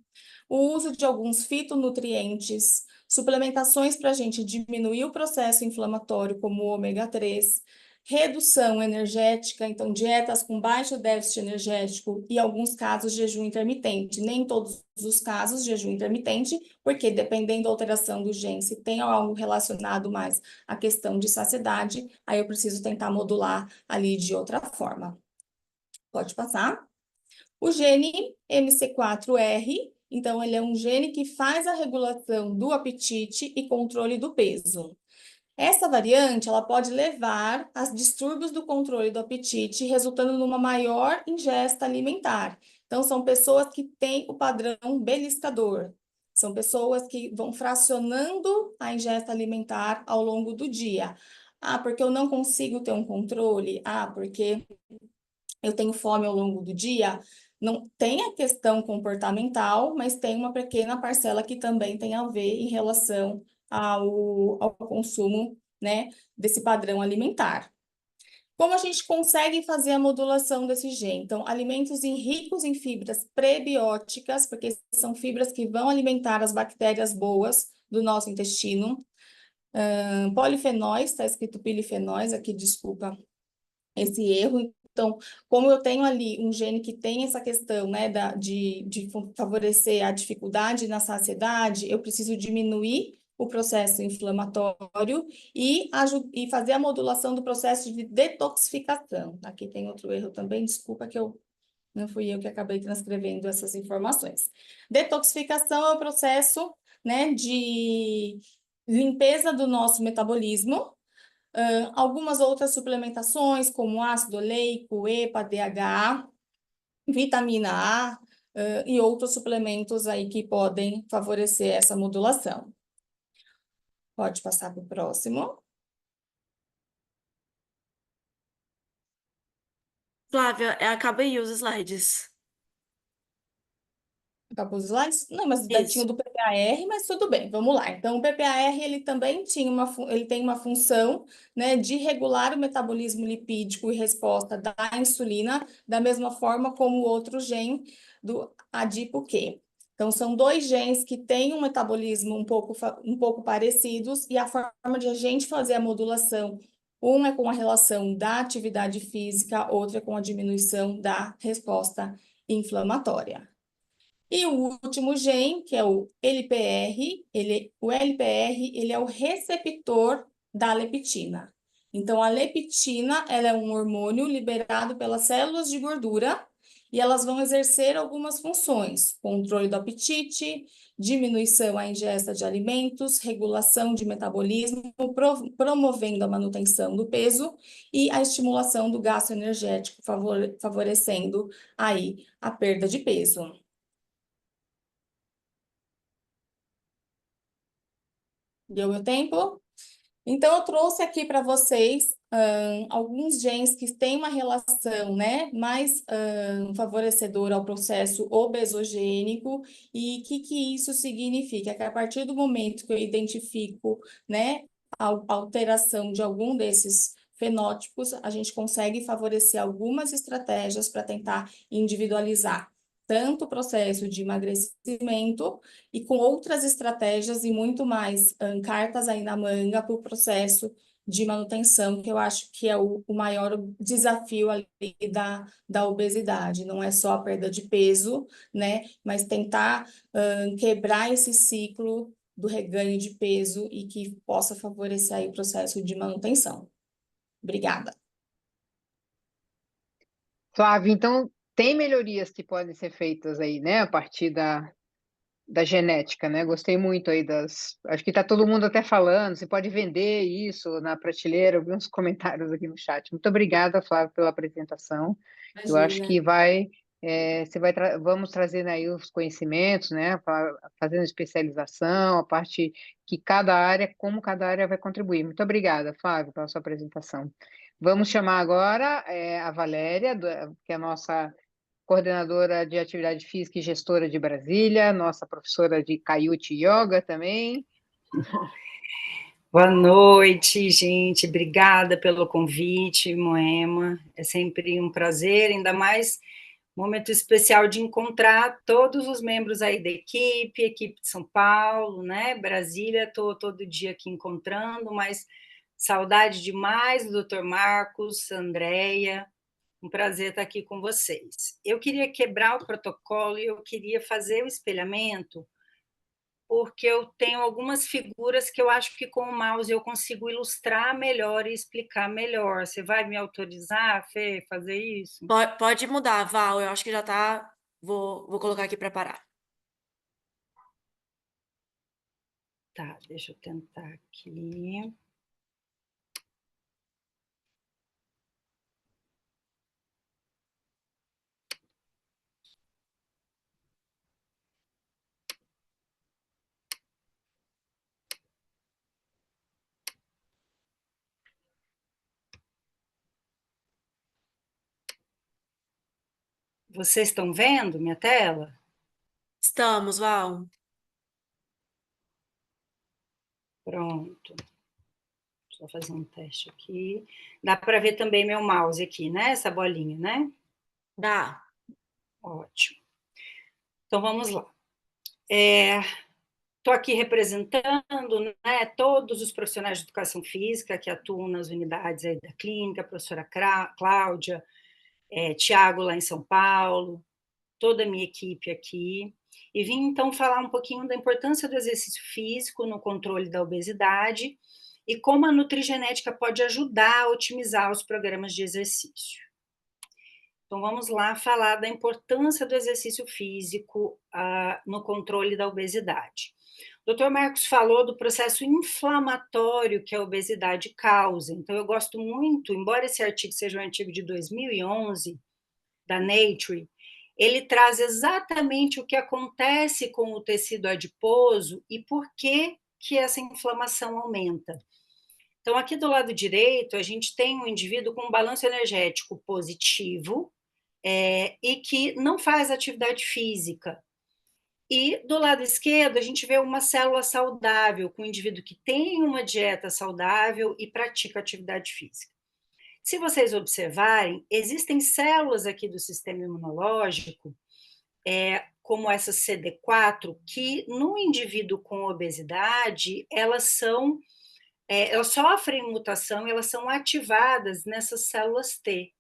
Speaker 7: o uso de alguns fitonutrientes, suplementações para a gente diminuir o processo inflamatório, como o ômega 3, redução energética, então dietas com baixo déficit energético e, em alguns casos, jejum intermitente. Nem em todos os casos, jejum intermitente, porque dependendo da alteração do gene, se tem algo relacionado mais à questão de saciedade, aí eu preciso tentar modular ali de outra forma. Pode passar. O gene MC4R, então, ele é um gene que faz a regulação do apetite e controle do peso. Essa variante, ela pode levar a distúrbios do controle do apetite, resultando numa maior ingesta alimentar. Então, são pessoas que têm o padrão beliscador. São pessoas que vão fracionando a ingesta alimentar ao longo do dia. Ah, porque eu não consigo ter um controle. Ah, porque eu tenho fome ao longo do dia. Não tem a questão comportamental, mas tem uma pequena parcela que também tem a ver em relação ao consumo, né, desse padrão alimentar. Como a gente consegue fazer a modulação desse gene? Então, alimentos ricos em fibras prebióticas, porque são fibras que vão alimentar as bactérias boas do nosso intestino. Polifenóis, está escrito pilifenóis aqui, desculpa esse erro. Então, como eu tenho ali um gene que tem essa questão, né, de favorecer a dificuldade na saciedade, eu preciso diminuir o processo inflamatório e fazer a modulação do processo de detoxificação. Aqui tem outro erro também, desculpa que não fui eu que acabei transcrevendo essas informações. Detoxificação é o processo, né, de limpeza do nosso metabolismo. Algumas outras suplementações, como ácido oleico, EPA, DHA, vitamina A, e outros suplementos aí que podem favorecer essa modulação. Pode passar para o próximo.
Speaker 2: Flávia, acaba aí os slides.
Speaker 7: Acabou os slides? Não, mas tinha
Speaker 2: Isso.
Speaker 7: o do PPAR, mas tudo bem, vamos lá. Então, o PPAR, ele também ele tem uma função, né, de regular o metabolismo lipídico e resposta da insulina, da mesma forma como o outro gene do adipo-Q. Então, são dois genes que têm um metabolismo um pouco parecidos, e a forma de a gente fazer a modulação, um é com a relação da atividade física, outro é com a diminuição da resposta inflamatória. E o último gene, que é o LPR, o LPR, ele é o receptor da leptina. Então, a leptina, ela é um hormônio liberado pelas células de gordura e elas vão exercer algumas funções: controle do apetite, diminuição da ingesta de alimentos, regulação de metabolismo, promovendo a manutenção do peso e a estimulação do gasto energético, favorecendo aí a perda de peso. Deu meu tempo? Então, eu trouxe aqui para vocês alguns genes que têm uma relação, né, mais favorecedora ao processo obesogênico. E o que isso significa? Que a partir do momento que eu identifico, né, a alteração de algum desses fenótipos, a gente consegue favorecer algumas estratégias para tentar individualizar tanto o processo de emagrecimento e com outras estratégias e muito mais cartas aí na manga para o processo de manutenção, que eu acho que é o maior desafio ali da obesidade. Não é só a perda de peso, né? Mas tentar quebrar esse ciclo do reganho de peso e que possa favorecer aí o processo de manutenção. Obrigada.
Speaker 1: Flávio, então tem melhorias que podem ser feitas aí, né, a partir da genética, né? Gostei muito aí Acho que está todo mundo até falando, você pode vender isso na prateleira, eu vi uns comentários aqui no chat. Muito obrigada, Flávio, pela apresentação. Eu acho que vamos trazendo aí os conhecimentos, né? Fazendo especialização, a parte que como cada área vai contribuir. Muito obrigada, Flávio, pela sua apresentação. Vamos chamar agora a Valéria, que é a nossa coordenadora de atividade física e gestora de Brasília, nossa professora de Kaiute Yoga também.
Speaker 8: Boa noite, gente. Obrigada pelo convite, Moema. É sempre um prazer, ainda mais momento especial de encontrar todos os membros aí da equipe de São Paulo, né? Brasília, estou todo dia aqui encontrando, mas saudade demais do Dr. Marcos, Andréia. Um prazer estar aqui com vocês. Eu queria quebrar o protocolo e eu queria fazer o espelhamento, porque eu tenho algumas figuras que eu acho que com o mouse eu consigo ilustrar melhor e explicar melhor. Você vai me autorizar, Fê, fazer isso?
Speaker 2: Pode mudar, Val, eu acho que já está. Vou colocar aqui para parar.
Speaker 8: Tá, deixa eu tentar aqui. Vocês estão vendo minha tela?
Speaker 2: Estamos, Val.
Speaker 8: Pronto. Deixa eu fazer um teste aqui. Dá para ver também meu mouse aqui, né? Essa bolinha, né?
Speaker 2: Dá.
Speaker 8: Ótimo. Então, vamos lá. Estou aqui representando, né, todos os profissionais de educação física que atuam nas unidades aí da clínica, a professora Cláudia, Tiago lá em São Paulo, toda a minha equipe aqui, e vim então falar um pouquinho da importância do exercício físico no controle da obesidade e como a nutrigenética pode ajudar a otimizar os programas de exercício. Então, vamos lá falar da importância do exercício físico no controle da obesidade. O Dr. Marcos falou do processo inflamatório que a obesidade causa. Então, eu gosto muito, embora esse artigo seja um artigo de 2011, da Nature, ele traz exatamente o que acontece com o tecido adiposo e por que essa inflamação aumenta. Então, aqui do lado direito, a gente tem um indivíduo com um balanço energético positivo, e que não faz atividade física. E do lado esquerdo, a gente vê uma célula saudável, com um indivíduo que tem uma dieta saudável e pratica atividade física. Se vocês observarem, existem células aqui do sistema imunológico, como essa CD4, que no indivíduo com obesidade, elas sofrem mutação, elas são ativadas nessas células T.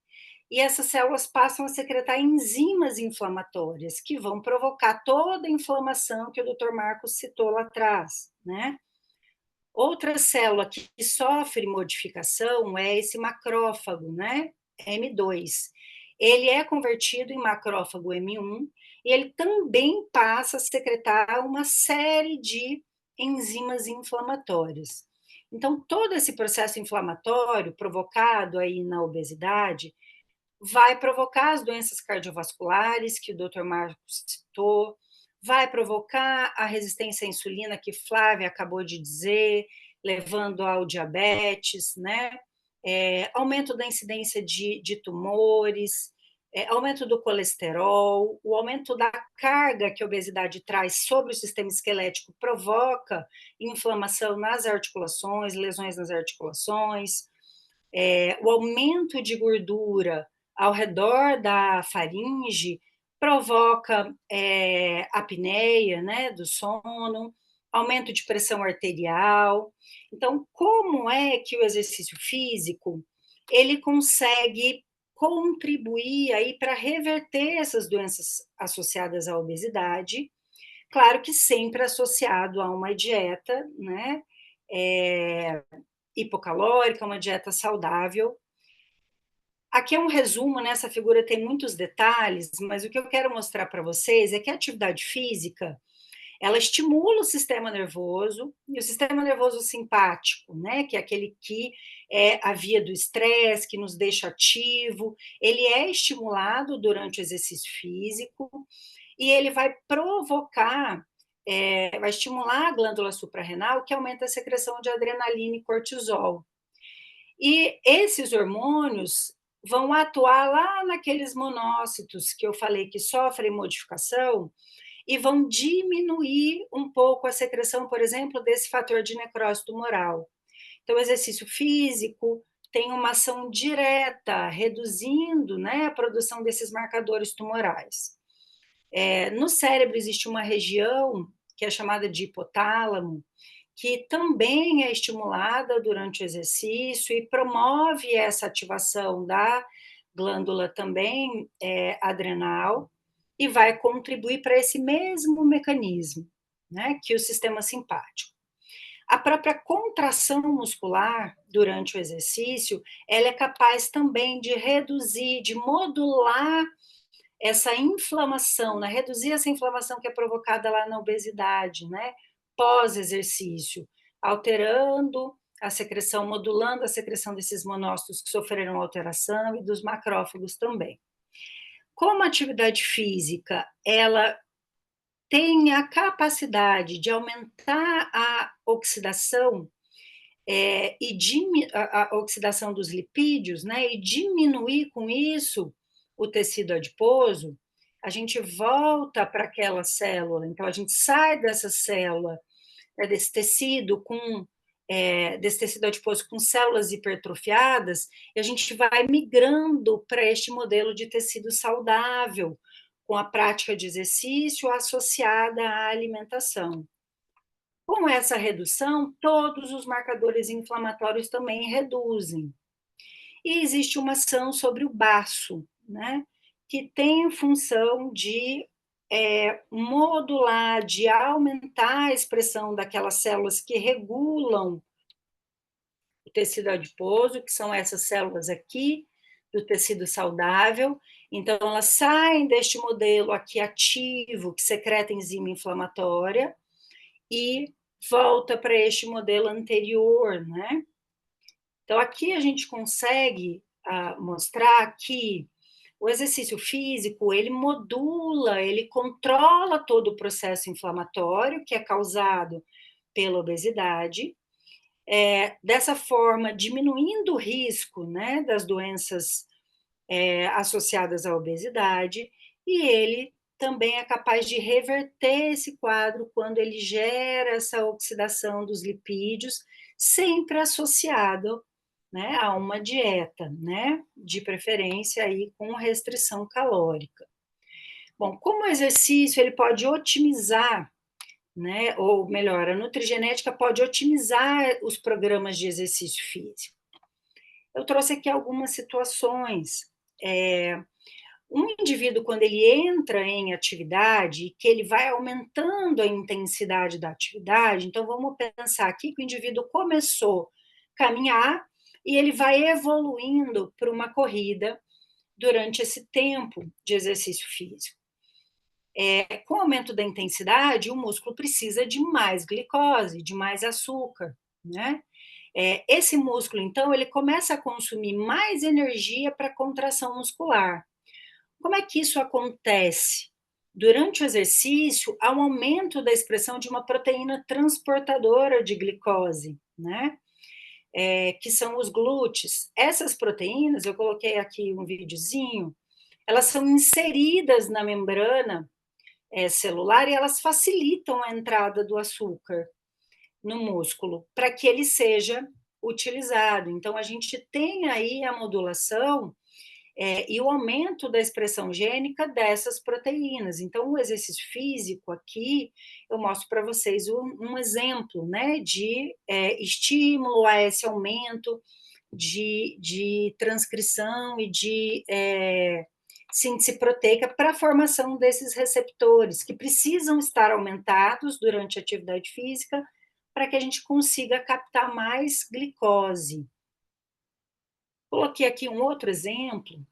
Speaker 8: E essas células passam a secretar enzimas inflamatórias, que vão provocar toda a inflamação que o Dr. Marcos citou lá atrás, né? Outra célula que sofre modificação é esse macrófago, né? M2. Ele é convertido em macrófago M1 e ele também passa a secretar uma série de enzimas inflamatórias. Então, todo esse processo inflamatório provocado aí na obesidade vai provocar as doenças cardiovasculares, que o Dr. Marcos citou, vai provocar a resistência à insulina, que Flávia acabou de dizer, levando ao diabetes, né? Aumento da incidência de tumores, aumento do colesterol, o aumento da carga que a obesidade traz sobre o sistema esquelético provoca inflamação nas articulações, lesões nas articulações, o aumento de gordura ao redor da faringe provoca apneia, né, do sono, aumento de pressão arterial. Então, como é que o exercício físico ele consegue contribuir aí para reverter essas doenças associadas à obesidade? Claro que sempre associado a uma dieta, né, hipocalórica, uma dieta saudável. Aqui é um resumo, né? Essa figura tem muitos detalhes, mas o que eu quero mostrar para vocês é que a atividade física, ela estimula o sistema nervoso, e o sistema nervoso simpático, né, que é aquele que é a via do estresse, que nos deixa ativo, ele é estimulado durante o exercício físico, e ele vai provocar, vai estimular a glândula suprarrenal, que aumenta a secreção de adrenalina e cortisol. E esses hormônios vão atuar lá naqueles monócitos que eu falei que sofrem modificação e vão diminuir um pouco a secreção, por exemplo, desse fator de necrose tumoral. Então, o exercício físico tem uma ação direta, reduzindo, né, a produção desses marcadores tumorais. No cérebro existe uma região que é chamada de hipotálamo, que também é estimulada durante o exercício e promove essa ativação da glândula também adrenal e vai contribuir para esse mesmo mecanismo, né, que o sistema simpático. A própria contração muscular durante o exercício, ela é capaz também de reduzir, de modular essa inflamação, né, reduzir essa inflamação que é provocada lá na obesidade, né, pós-exercício, alterando a secreção, modulando a secreção desses monócitos que sofreram alteração e dos macrófagos também. Como a atividade física, ela tem a capacidade de aumentar a oxidação a oxidação dos lipídios, né, e diminuir com isso o tecido adiposo, a gente volta para aquela célula, então a gente sai dessa célula, desse tecido desse tecido adiposo com células hipertrofiadas, e a gente vai migrando para este modelo de tecido saudável, com a prática de exercício associada à alimentação. Com essa redução, todos os marcadores inflamatórios também reduzem. E existe uma ação sobre o baço, né, que tem função de modular, de aumentar a expressão daquelas células que regulam o tecido adiposo, que são essas células aqui, do tecido saudável. Então, elas saem deste modelo aqui ativo, que secreta enzima inflamatória, e volta para este modelo anterior, né? Então, aqui a gente consegue mostrar que o exercício físico, ele modula, ele controla todo o processo inflamatório que é causado pela obesidade, dessa forma, diminuindo o risco, né, das doenças associadas à obesidade, e ele também é capaz de reverter esse quadro quando ele gera essa oxidação dos lipídios, sempre associado, né, a uma dieta, né, de preferência aí com restrição calórica. Bom, como o exercício ele pode otimizar, né, ou melhor, a nutrigenética pode otimizar os programas de exercício físico. Eu trouxe aqui algumas situações. Um indivíduo, quando ele entra em atividade, que ele vai aumentando a intensidade da atividade, então vamos pensar aqui que o indivíduo começou a caminhar e ele vai evoluindo para uma corrida durante esse tempo de exercício físico. Com o aumento da intensidade, o músculo precisa de mais glicose, de mais açúcar, né? Esse músculo, então, ele começa a consumir mais energia para a contração muscular. Como é que isso acontece? Durante o exercício, há um aumento da expressão de uma proteína transportadora de glicose, né? Que são os glúteos. Essas proteínas, eu coloquei aqui um videozinho, elas são inseridas na membrana celular e elas facilitam a entrada do açúcar no músculo para que ele seja utilizado. Então, a gente tem aí a modulação e o aumento da expressão gênica dessas proteínas. Então, o exercício físico aqui, eu mostro para vocês um exemplo, né, de estímulo a esse aumento de transcrição e de síntese proteica para a formação desses receptores, que precisam estar aumentados durante a atividade física para que a gente consiga captar mais glicose. Coloquei aqui um outro exemplo,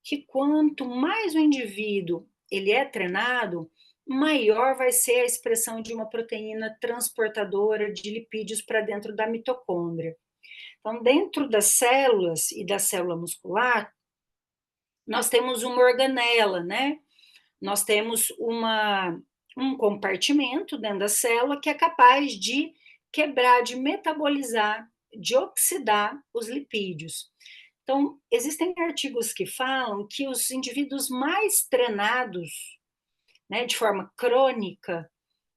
Speaker 8: que quanto mais o indivíduo ele é treinado, maior vai ser a expressão de uma proteína transportadora de lipídios para dentro da mitocôndria. Então, dentro das células e da célula muscular, nós temos uma organela, né? Nós temos um compartimento dentro da célula que é capaz de quebrar, de metabolizar, de oxidar os lipídios. Então, existem artigos que falam que os indivíduos mais treinados, né, de forma crônica,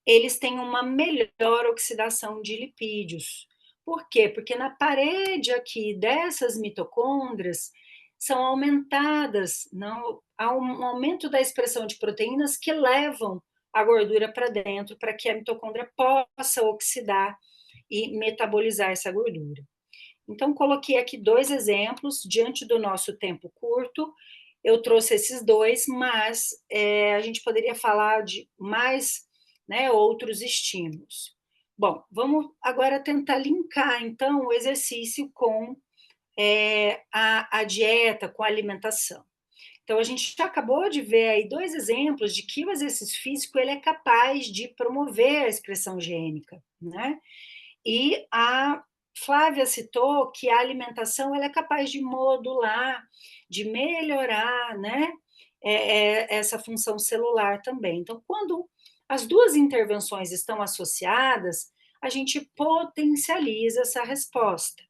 Speaker 8: eles têm uma melhor oxidação de lipídios. Por quê? Porque na parede aqui dessas mitocôndrias são aumentadas, há um aumento da expressão de proteínas que levam a gordura para dentro, para que a mitocôndria possa oxidar e metabolizar essa gordura. Então, coloquei aqui 2 exemplos, diante do nosso tempo curto, eu trouxe esses 2, mas a gente poderia falar de mais, né, outros estímulos. Bom, vamos agora tentar linkar, então, o exercício com a dieta, com a alimentação. Então, a gente já acabou de ver aí 2 exemplos de que o exercício físico ele é capaz de promover a expressão gênica, né? E a Flávia citou que a alimentação ela é capaz de modular, de melhorar, né, essa função celular também. Então, quando as 2 intervenções estão associadas, a gente potencializa essa resposta.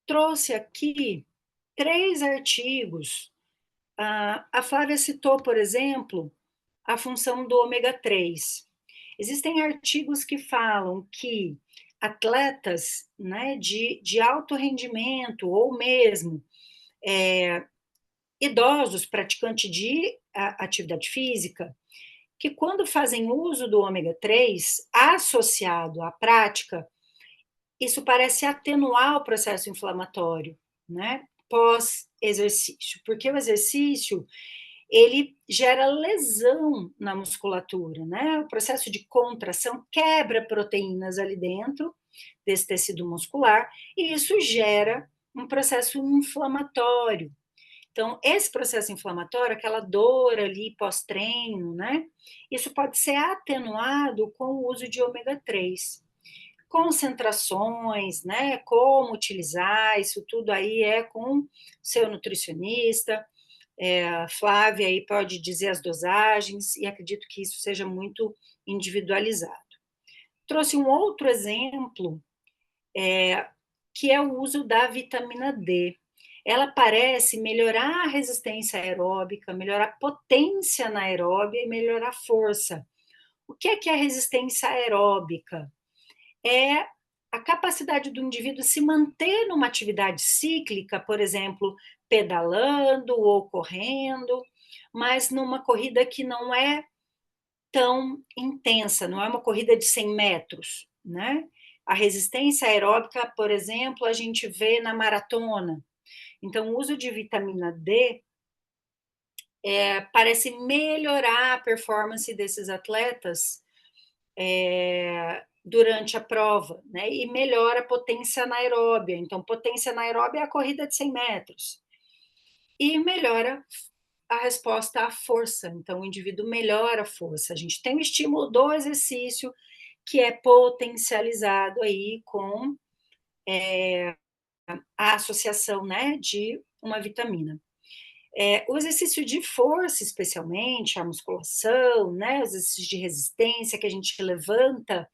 Speaker 8: Trouxe aqui 3 artigos A Flávia citou, por exemplo, a função do ômega 3. Existem artigos que falam que atletas, né, de alto rendimento, ou mesmo idosos praticantes de atividade física, que quando fazem uso do ômega 3 associado à prática, isso parece atenuar o processo inflamatório, né, pós-exercício, porque o exercício ele gera lesão na musculatura, né? O processo de contração quebra proteínas ali dentro desse tecido muscular e isso gera um processo inflamatório. Então, esse processo inflamatório, aquela dor ali pós-treino, né? Isso pode ser atenuado com o uso de ômega 3. Concentrações, né? Como utilizar, isso tudo aí é com seu nutricionista. A Flávia aí pode dizer as dosagens, e acredito que isso seja muito individualizado. Trouxe um outro exemplo, que é o uso da vitamina D. Ela parece melhorar a resistência aeróbica, melhorar a potência anaeróbia e melhorar a força. O que é a resistência aeróbica? É a capacidade do indivíduo se manter numa atividade cíclica, por exemplo, pedalando ou correndo, mas numa corrida que não é tão intensa, não é uma corrida de 100 metros, né? A resistência aeróbica, por exemplo, a gente vê na maratona. Então, o uso de vitamina D parece melhorar a performance desses atletas durante a prova, né? E melhora a potência anaeróbia. Então, potência anaeróbia é a corrida de 100 metros. E melhora a resposta à força. Então, o indivíduo melhora a força. A gente tem o estímulo do exercício que é potencializado aí com a associação, né, de uma vitamina. O exercício de força, especialmente, a musculação, né, os exercícios de resistência que a gente levanta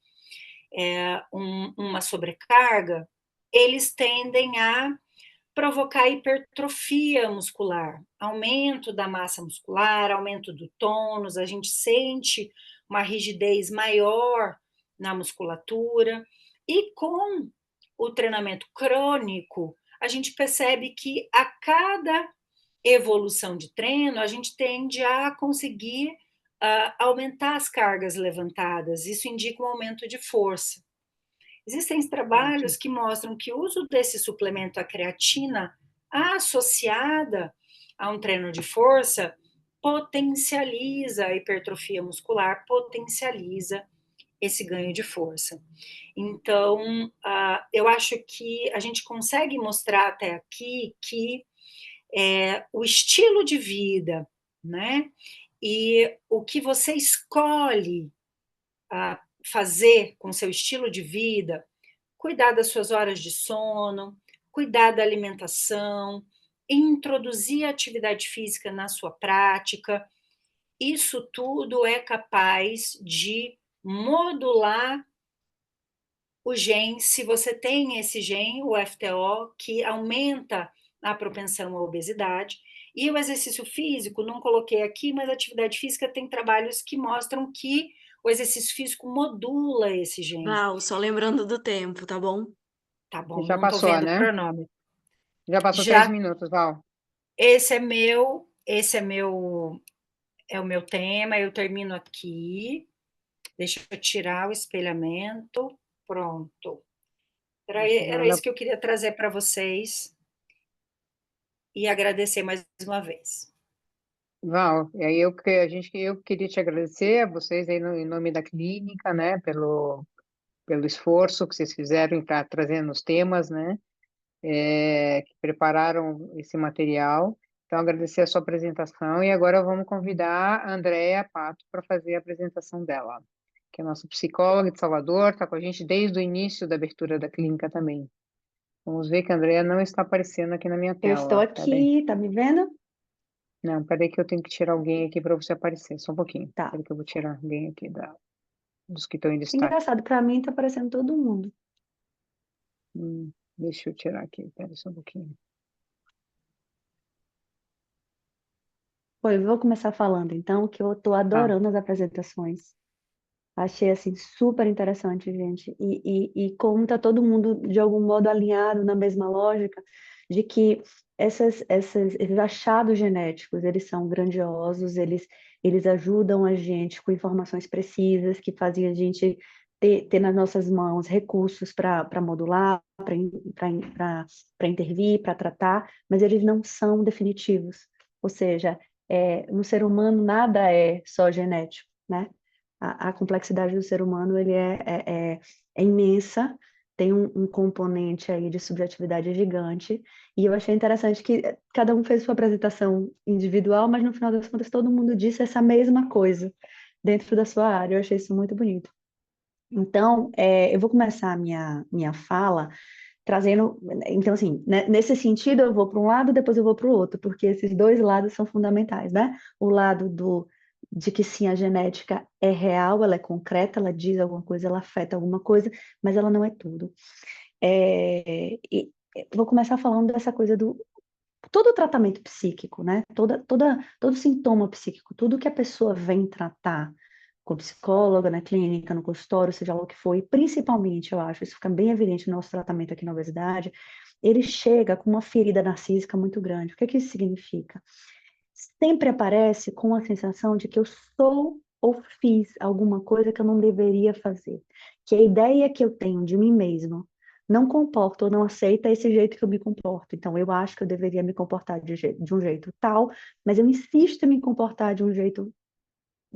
Speaker 8: uma sobrecarga, eles tendem a provocar hipertrofia muscular, aumento da massa muscular, aumento do tônus, a gente sente uma rigidez maior na musculatura, e com o treinamento crônico, a gente percebe que a cada evolução de treino, a gente tende a conseguir aumentar as cargas levantadas, isso indica um aumento de força. Existem trabalhos que mostram que o uso desse suplemento, a creatina, associada a um treino de força, potencializa a hipertrofia muscular, potencializa esse ganho de força. Então, eu acho que a gente consegue mostrar até aqui que o estilo de vida, né, e o que você escolhe fazer com seu estilo de vida, cuidar das suas horas de sono, cuidar da alimentação, introduzir a atividade física na sua prática, isso tudo é capaz de modular o gene, se você tem esse gene, o FTO, que aumenta a propensão à obesidade. E o exercício físico, não coloquei aqui, mas a atividade física tem trabalhos que mostram que o exercício físico modula esse gene.
Speaker 2: Só lembrando do tempo, tá bom?
Speaker 8: Tá bom,
Speaker 1: Já
Speaker 8: não tô
Speaker 1: passou,
Speaker 8: vendo o
Speaker 1: né?
Speaker 8: cronômetro.
Speaker 1: Já passou
Speaker 8: Já.
Speaker 1: 3 minutos, Val.
Speaker 8: Esse é o meu tema, eu termino aqui. Deixa eu tirar o espelhamento. Pronto. Era isso que eu queria trazer para vocês e agradecer mais uma vez.
Speaker 1: Val, e aí eu queria te agradecer a vocês aí em nome da clínica, né, pelo esforço que vocês fizeram em estar trazendo os temas, né, que prepararam esse material. Então, agradecer a sua apresentação e agora vamos convidar a Andréa Pato para fazer a apresentação dela, que é nossa psicóloga de Salvador, está com a gente desde o início da abertura da clínica também. Vamos ver que a Andréa não está aparecendo aqui na minha
Speaker 5: Eu
Speaker 1: tela.
Speaker 5: estou aqui, tá me vendo?
Speaker 1: Não, peraí que eu tenho que tirar alguém aqui para você aparecer, só um pouquinho.
Speaker 5: Tá.
Speaker 1: Peraí que eu vou tirar alguém aqui dos que estão em destaque.
Speaker 5: Engraçado, para mim tá aparecendo todo mundo.
Speaker 1: Deixa eu tirar aqui, peraí só um pouquinho.
Speaker 5: Pô, eu vou começar falando, então, que eu estou
Speaker 1: Tá.
Speaker 5: adorando as apresentações. Achei, assim, super interessante, gente. E como está todo mundo, de algum modo, alinhado na mesma lógica de que esses achados genéticos, eles são grandiosos, eles ajudam a gente com informações precisas, que fazem a gente ter nas nossas mãos recursos para modular, para intervir, para tratar, mas eles não são definitivos. Ou seja, no ser humano nada é só genético, né? A complexidade do ser humano é imensa, tem um componente aí de subjetividade gigante, e eu achei interessante que cada um fez sua apresentação individual, mas no final das contas todo mundo disse essa mesma coisa dentro da sua área. Eu achei isso muito bonito. Então, eu vou começar a minha fala trazendo, então assim, nesse sentido eu vou para um lado, depois eu vou para o outro, porque esses dois lados são fundamentais, né? O lado de que sim, a genética é real, ela é concreta, ela diz alguma coisa, ela afeta alguma coisa, mas ela não é tudo. Vou começar falando dessa coisa do todo tratamento psíquico, né? Todo sintoma psíquico, tudo que a pessoa vem tratar com psicóloga, na clínica, no consultório, seja lá o que for, e principalmente, eu acho, isso fica bem evidente no nosso tratamento aqui na obesidade, ele chega com uma ferida narcísica muito grande. O que que isso significa? Sempre aparece com a sensação de que eu sou ou fiz alguma coisa que eu não deveria fazer. Que a ideia que eu tenho de mim mesmo não comporta ou não aceita esse jeito que eu me comporto. Então, eu acho que eu deveria me comportar de um jeito tal, mas eu insisto em me comportar de um jeito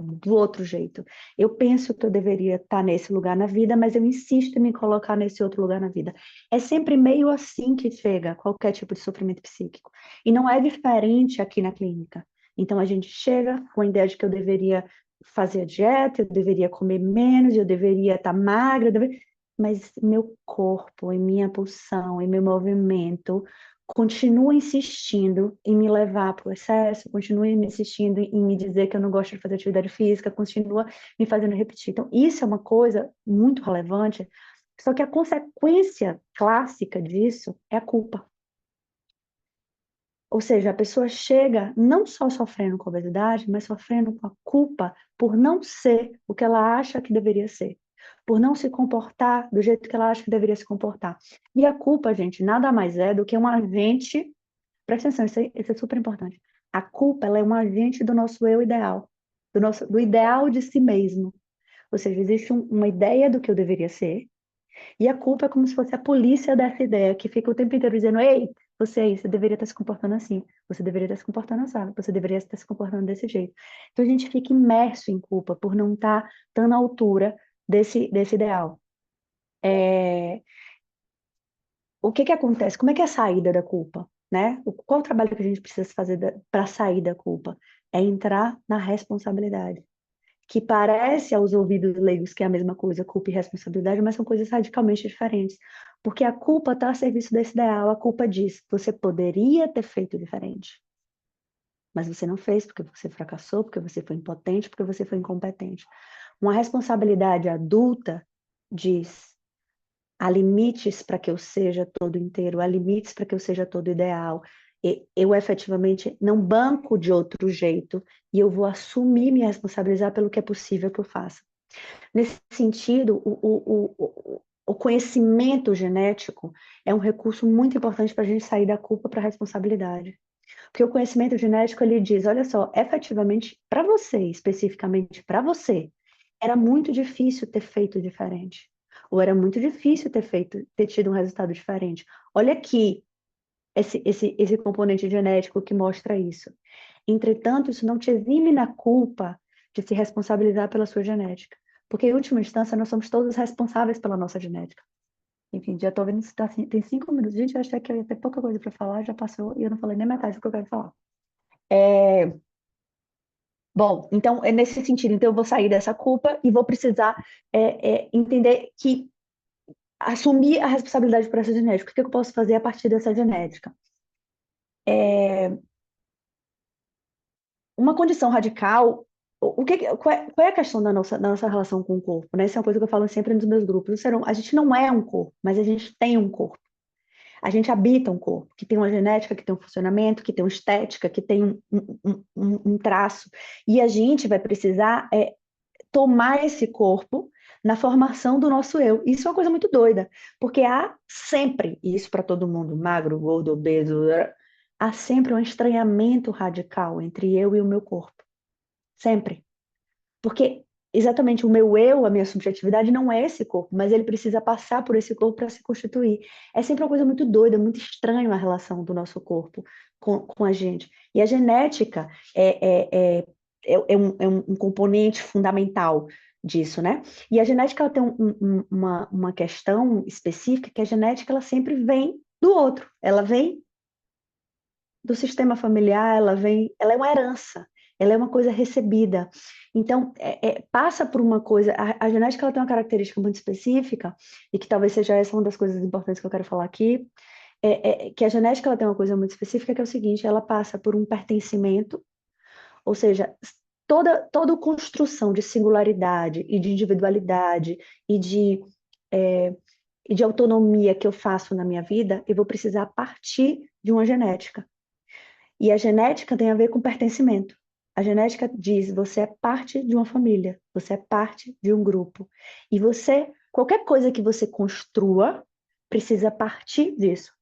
Speaker 5: do outro jeito. Eu penso que eu deveria estar nesse lugar na vida, mas eu insisto em me colocar nesse outro lugar na vida. É sempre meio assim que chega qualquer tipo de sofrimento psíquico. E não é diferente aqui na clínica. Então a gente chega com a ideia de que eu deveria fazer a dieta, eu deveria comer menos, eu deveria estar magra, mas meu corpo, e minha pulsão, e meu movimento continua insistindo em me levar para o excesso, continua insistindo em me dizer que eu não gosto de fazer atividade física, continua me fazendo repetir. Então, isso é uma coisa muito relevante, só que a consequência clássica disso é a culpa. Ou seja, a pessoa chega não só sofrendo com obesidade, mas sofrendo com a culpa por não ser o que ela acha que deveria ser, por não se comportar do jeito que ela acha que deveria se comportar. E a culpa, gente, nada mais é do que um agente. Presta atenção, isso é super importante. A culpa, ela é um agente do nosso eu ideal, do ideal de si mesmo. Ou seja, existe uma ideia do que eu deveria ser, e a culpa é como se fosse a polícia dessa ideia, que fica o tempo inteiro dizendo: ei, você aí, você deveria estar se comportando assim, você deveria estar se comportando assim, você deveria estar se comportando desse jeito. Então a gente fica imerso em culpa por não estar tão à altura desse ideal. O que acontece? Como é que é a saída da culpa, né? Qual o trabalho que a gente precisa fazer para sair da culpa? É entrar na responsabilidade, que parece aos ouvidos leigos que é a mesma coisa, culpa e responsabilidade, mas são coisas radicalmente diferentes. Porque a culpa está a serviço desse ideal, a culpa diz: você poderia ter feito diferente, mas você não fez porque você fracassou, porque você foi impotente, porque você foi incompetente. Uma responsabilidade adulta diz: há limites para que eu seja todo inteiro, há limites para que eu seja todo ideal. Eu efetivamente não banco de outro jeito e eu vou assumir, me responsabilizar pelo que é possível que eu faça. Nesse sentido, o conhecimento genético é um recurso muito importante para a gente sair da culpa para a responsabilidade. Porque o conhecimento genético, ele diz: olha só, efetivamente, para você, especificamente para você, era muito difícil ter feito diferente. Ou era muito difícil ter tido um resultado diferente. Olha aqui esse componente genético que mostra isso. Entretanto, isso não te exime na culpa de se responsabilizar pela sua genética. Porque, em última instância, nós somos todos responsáveis pela nossa genética. Enfim, já estou vendo se tem 5 minutos. Gente, eu achei que eu ia ter pouca coisa para falar, já passou e eu não falei nem metade do que eu quero falar. Bom, então, é nesse sentido. Então, eu vou sair dessa culpa e vou precisar entender que assumir a responsabilidade por essa genética. O que eu posso fazer a partir dessa genética? Uma condição radical. Qual é a questão da nossa relação com o corpo, né? Essa é uma coisa que eu falo sempre nos meus grupos. A gente não é um corpo, mas a gente tem um corpo. A gente habita um corpo que tem uma genética, que tem um funcionamento, que tem uma estética, que tem um traço. E a gente vai precisar tomar esse corpo na formação do nosso eu. Isso é uma coisa muito doida, porque há sempre, e isso para todo mundo, magro, gordo, obeso, há sempre um estranhamento radical entre eu e o meu corpo. Sempre. Porque exatamente o meu eu, a minha subjetividade não é esse corpo, mas ele precisa passar por esse corpo para se constituir. É sempre uma coisa muito doida, muito estranha a relação do nosso corpo com a gente. E a genética é um componente fundamental disso, né? E a genética ela tem uma questão específica, que a genética ela sempre vem do outro, ela vem do sistema familiar, ela é uma herança, ela é uma coisa recebida. Então, passa por uma coisa, a genética ela tem uma característica muito específica, e que talvez seja essa uma das coisas importantes que eu quero falar aqui, que a genética ela tem uma coisa muito específica, que é o seguinte, ela passa por um pertencimento, ou seja, toda construção de singularidade e de individualidade e de autonomia que eu faço na minha vida, eu vou precisar partir de uma genética. E a genética tem a ver com pertencimento. A genética diz, você é parte de uma família, você é parte de um grupo. E qualquer coisa que você construa, precisa partir disso.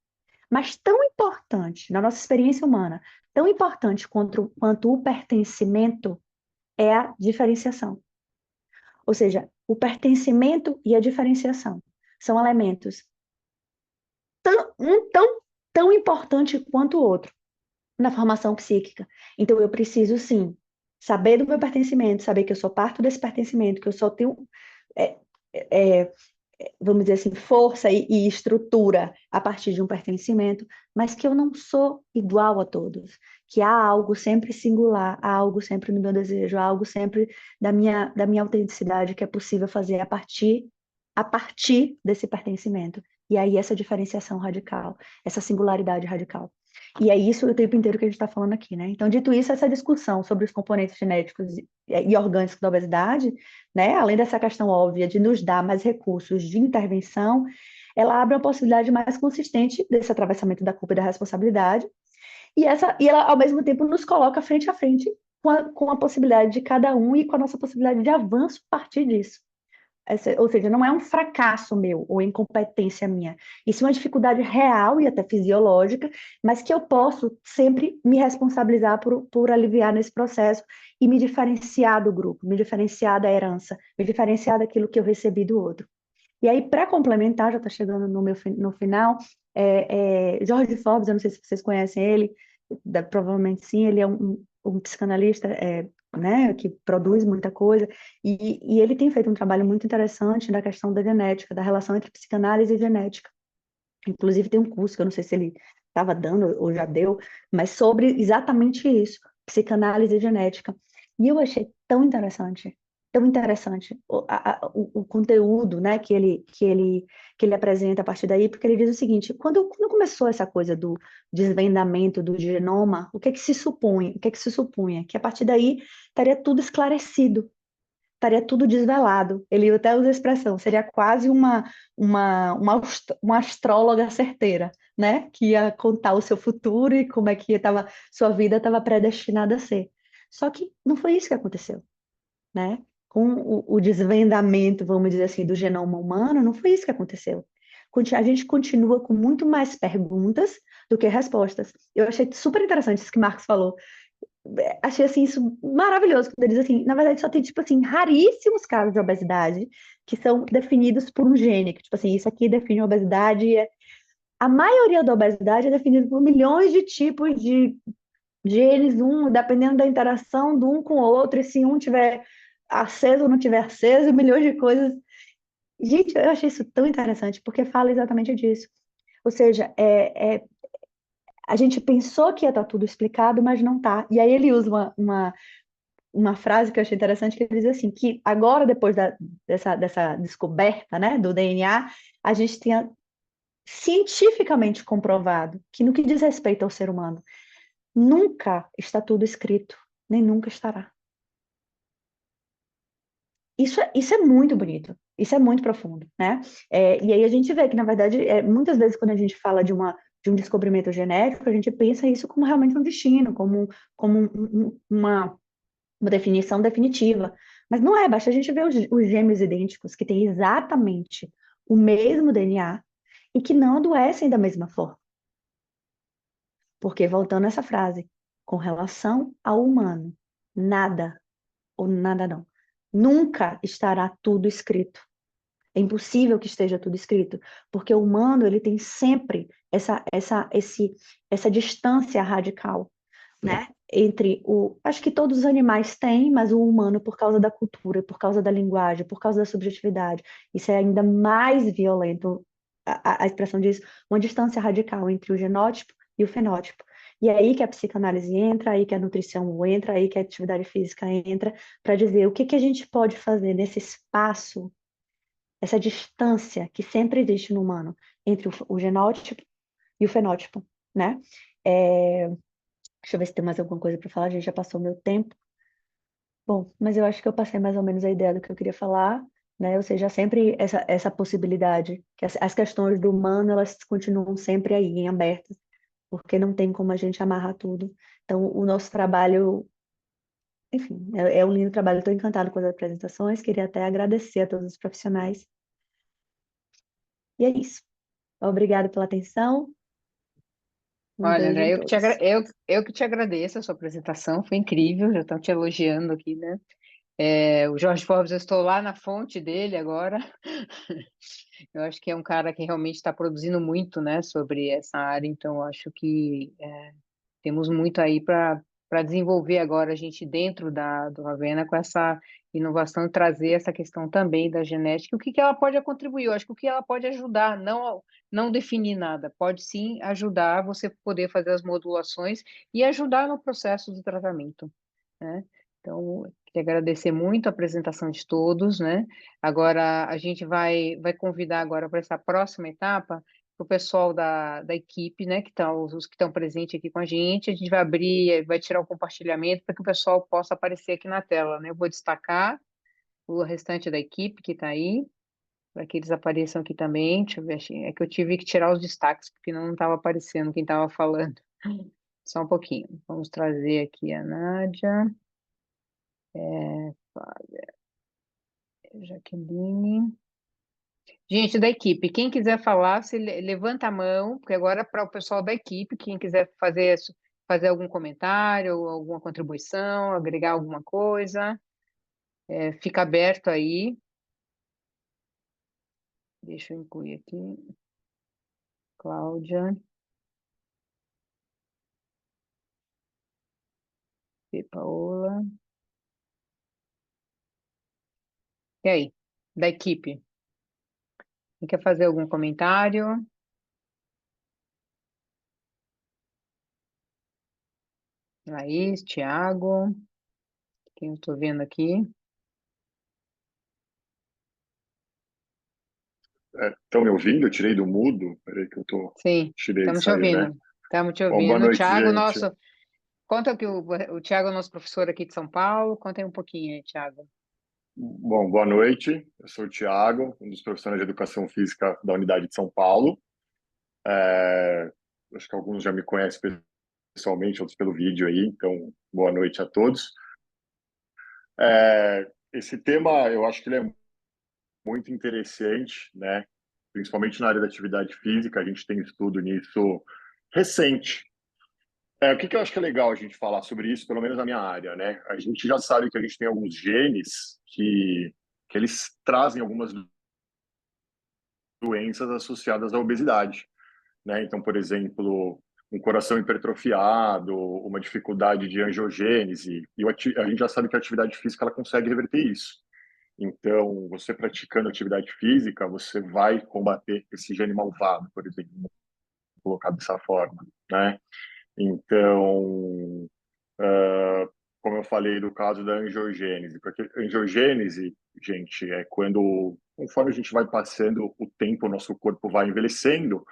Speaker 5: Mas tão importante, na nossa experiência humana, tão importante quanto o pertencimento é a diferenciação. Ou seja, o pertencimento e a diferenciação são elementos tão importante quanto o outro na formação psíquica. Então, eu preciso, sim, saber do meu pertencimento, saber que eu sou parte desse pertencimento, que eu só tenho, vamos dizer assim, força e estrutura a partir de um pertencimento, mas que eu não sou igual a todos, que há algo sempre singular, há algo sempre no meu desejo, há algo sempre da minha autenticidade que é possível fazer a partir desse pertencimento. E aí essa diferenciação radical, essa singularidade radical. E é isso o tempo inteiro que a gente está falando aqui, né? Então, dito isso, essa discussão sobre os componentes genéticos e orgânicos da obesidade, né, além dessa questão óbvia de nos dar mais recursos de intervenção, ela abre uma possibilidade mais consistente desse atravessamento da culpa e da responsabilidade, e ela, ao mesmo tempo, nos coloca frente a frente com a possibilidade de cada um e com a nossa possibilidade de avanço a partir disso. Ou seja, não é um fracasso meu ou incompetência minha. Isso é uma dificuldade real e até fisiológica, mas que eu posso sempre me responsabilizar por aliviar nesse processo e me diferenciar do grupo, me diferenciar da herança, me diferenciar daquilo que eu recebi do outro. E aí, para complementar, já está chegando no final, George Forbes, eu não sei se vocês conhecem ele, provavelmente sim, ele é um psicanalista, né, que produz muita coisa, e ele tem feito um trabalho muito interessante na questão da genética, da relação entre psicanálise e genética. Inclusive tem um curso que eu não sei se ele estava dando ou já deu, mas sobre exatamente isso, psicanálise e genética. E eu achei tão interessante o conteúdo, né, que ele apresenta a partir daí, porque ele diz o seguinte: quando começou essa coisa do desvendamento do genoma, o que é que se supunha? Que a partir daí estaria tudo esclarecido, estaria tudo desvelado. Ele até usa a expressão, seria quase uma astróloga certeira, né, que ia contar o seu futuro e como é que sua vida estava predestinada a ser. Só que não foi isso que aconteceu, né? Com o desvendamento, vamos dizer assim, do genoma humano, não foi isso que aconteceu. A gente continua com muito mais perguntas do que respostas. Eu achei super interessante isso que Marcos falou. Achei assim, isso maravilhoso, quando ele diz assim, na verdade só tem, tipo assim, raríssimos casos de obesidade que são definidos por um gene, que, tipo assim, isso aqui define a obesidade. A maioria da obesidade é definida por milhões de tipos de genes, dependendo da interação de um com o outro, e se um tiver aceso ou não tiver aceso, milhões de coisas. Gente, eu achei isso tão interessante, porque fala exatamente disso. Ou seja, a gente pensou que ia estar tudo explicado, mas não está. E aí ele usa uma frase que eu achei interessante, que ele diz assim, que agora, depois dessa descoberta, né, do DNA, a gente tinha cientificamente comprovado que, no que diz respeito ao ser humano, nunca está tudo escrito, nem nunca estará. Isso é muito bonito. Isso é muito profundo, né? E aí a gente vê que, na verdade, muitas vezes quando a gente fala de um descobrimento genético, a gente pensa isso como realmente um destino, como uma definição definitiva. Mas não é, basta a gente ver os gêmeos idênticos que têm exatamente o mesmo DNA e que não adoecem da mesma forma. Porque, voltando a essa frase, com relação ao humano, nada, ou nada não, nunca estará tudo escrito. É impossível que esteja tudo escrito, porque o humano ele tem sempre essa distância radical, né? Acho que todos os animais têm, mas o humano, por causa da cultura, por causa da linguagem, por causa da subjetividade, isso é ainda mais violento. A expressão diz uma distância radical entre o genótipo e o fenótipo. E é aí que a psicanálise entra, aí que a nutrição entra, aí que a atividade física entra, para dizer o que a gente pode fazer nesse espaço, essa distância que sempre existe no humano entre o genótipo e o fenótipo, né? Deixa eu ver se tem mais alguma coisa para falar, a gente já passou o meu tempo. Bom, mas eu acho que eu passei mais ou menos a ideia do que eu queria falar, né? Ou seja, sempre essa possibilidade, que as questões do humano, elas continuam sempre aí, em abertas, porque não tem como a gente amarrar tudo. Então, o nosso trabalho, enfim, é um lindo trabalho. Estou encantada com as apresentações, queria até agradecer a todos os profissionais. E é isso. Obrigada pela atenção. Um
Speaker 1: Olha,
Speaker 5: beijo
Speaker 1: André,
Speaker 5: em
Speaker 1: eu que te,
Speaker 5: todos.
Speaker 1: eu que te agradeço a sua apresentação, foi incrível, já estão te elogiando aqui, né? O Jorge Forbes, eu estou lá na fonte dele agora. Eu acho que é um cara que realmente está produzindo muito, né, sobre essa área, então eu acho que temos muito aí para desenvolver agora a gente dentro do Ravena com essa inovação e trazer essa questão também da genética, o que ela pode contribuir, eu acho que o que ela pode ajudar, não definir nada, pode sim ajudar você poder fazer as modulações e ajudar no processo do tratamento, né? Então, queria agradecer muito a apresentação de todos, né? Agora, a gente vai convidar agora para essa próxima etapa o pessoal da equipe, né, que estão, os que estão presentes aqui com a gente vai abrir, vai tirar o compartilhamento para que o pessoal possa aparecer aqui na tela, né? Eu vou destacar o restante da equipe que está aí, para que eles apareçam aqui também. Deixa eu ver, é que eu tive que tirar os destaques, porque não estava aparecendo quem estava falando. Só um pouquinho. Vamos trazer aqui a Nádia, Jaqueline. Gente da equipe, quem quiser falar, se levanta a mão, porque agora para o pessoal da equipe, quem quiser fazer algum comentário, alguma contribuição, agregar alguma coisa, fica aberto aí. Deixa eu incluir aqui. Cláudia. E Paola. E aí, da equipe? Quem quer fazer algum comentário? Laís, Thiago, quem eu estou vendo aqui?
Speaker 9: Estão me ouvindo? Eu tirei do mudo. Peraí que
Speaker 1: Sim,
Speaker 9: tirei,
Speaker 1: estamos te
Speaker 9: saiu, né?
Speaker 1: ouvindo. Estamos te
Speaker 9: Bom, boa
Speaker 1: ouvindo.
Speaker 9: noite,
Speaker 1: Thiago,
Speaker 9: gente.
Speaker 1: nosso. Conta que o Thiago é nosso professor aqui de São Paulo. Conta aí um pouquinho aí, Thiago.
Speaker 9: Bom, boa noite. Eu sou o Thiago, um dos profissionais de Educação Física da Unidade de São Paulo. Acho que alguns já me conhecem pessoalmente, outros pelo vídeo aí, então boa noite a todos. Esse tema, eu acho que ele é muito interessante, né? Principalmente na área da atividade física, a gente tem estudo nisso recente. O que eu acho que é legal a gente falar sobre isso, pelo menos na minha área, né? A gente já sabe que a gente tem alguns genes que eles trazem algumas doenças associadas à obesidade, né? Então, por exemplo, um coração hipertrofiado, uma dificuldade de angiogênese, e a gente já sabe que a atividade física ela consegue reverter isso. Então, você praticando atividade física, você vai combater esse gene malvado, por exemplo, colocar dessa forma, né? Então, como eu falei do caso da angiogênese, porque angiogênese, gente, é quando, conforme a gente vai passando o tempo, o nosso corpo vai envelhecendo,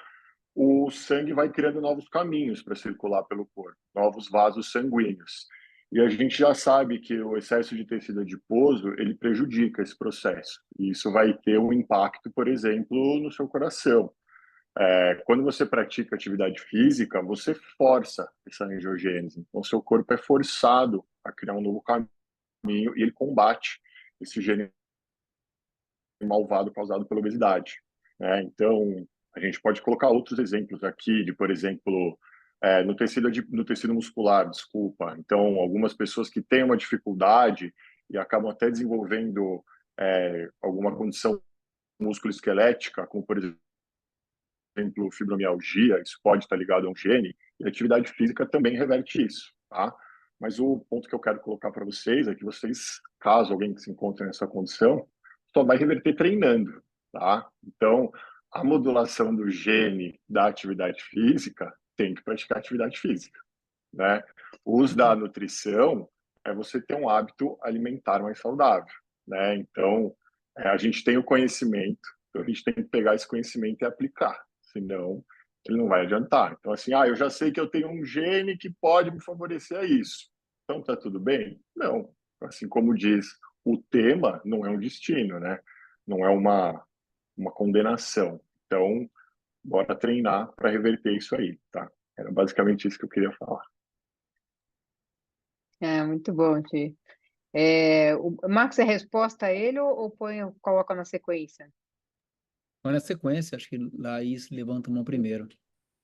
Speaker 9: o sangue vai criando novos caminhos para circular pelo corpo, novos vasos sanguíneos. E a gente já sabe que o excesso de tecido adiposo, ele prejudica esse processo. E isso vai ter um impacto, por exemplo, no seu coração. Quando você pratica atividade física, você força essa angiogênese. Então, seu corpo é forçado a criar um novo caminho e ele combate esse gene malvado causado pela obesidade, né? Então, a gente pode colocar outros exemplos aqui de, por exemplo, no tecido muscular, desculpa. Então, algumas pessoas que têm uma dificuldade e acabam até desenvolvendo alguma condição musculoesquelética, como, por exemplo, fibromialgia, isso pode estar ligado a um gene, e a atividade física também reverte isso, tá? Mas o ponto que eu quero colocar para vocês é que vocês, caso alguém se encontre nessa condição, só vai reverter treinando, tá? Então, a modulação do gene da atividade física tem que praticar atividade física, né? O uso da nutrição é você ter um hábito alimentar mais saudável, né? Então, a gente tem o conhecimento, então a gente tem que pegar esse conhecimento e aplicar, senão ele não vai adiantar. Então, assim, eu já sei que eu tenho um gene que pode me favorecer a isso. Então, tá tudo bem? Não. Assim como diz o tema, não é um destino, né? Não é uma condenação. Então, bora treinar para reverter isso aí, tá? Era basicamente isso que eu queria falar.
Speaker 1: Muito bom, Ti. O Marcos, é resposta a ele ou coloca na sequência?
Speaker 4: Olha a sequência, acho que Laís levanta a mão primeiro.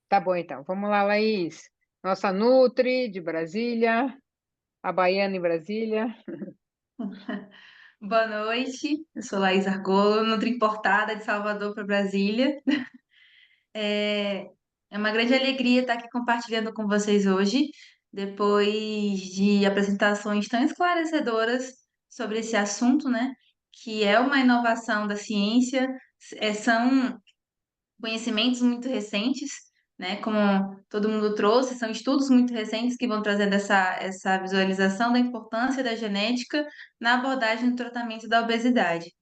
Speaker 1: Tá bom, então. Vamos lá, Laís. Nossa Nutri de Brasília, a baiana em Brasília.
Speaker 10: Boa noite, eu sou Laís Argolo, nutri importada de Salvador para Brasília. É, é uma grande alegria estar aqui compartilhando com vocês hoje, depois de apresentações tão esclarecedoras sobre esse assunto, né? Que é uma inovação da ciência, são conhecimentos muito recentes, né? Como todo mundo trouxe, são estudos muito recentes que vão trazendo essa visualização da importância da genética na abordagem do tratamento da obesidade.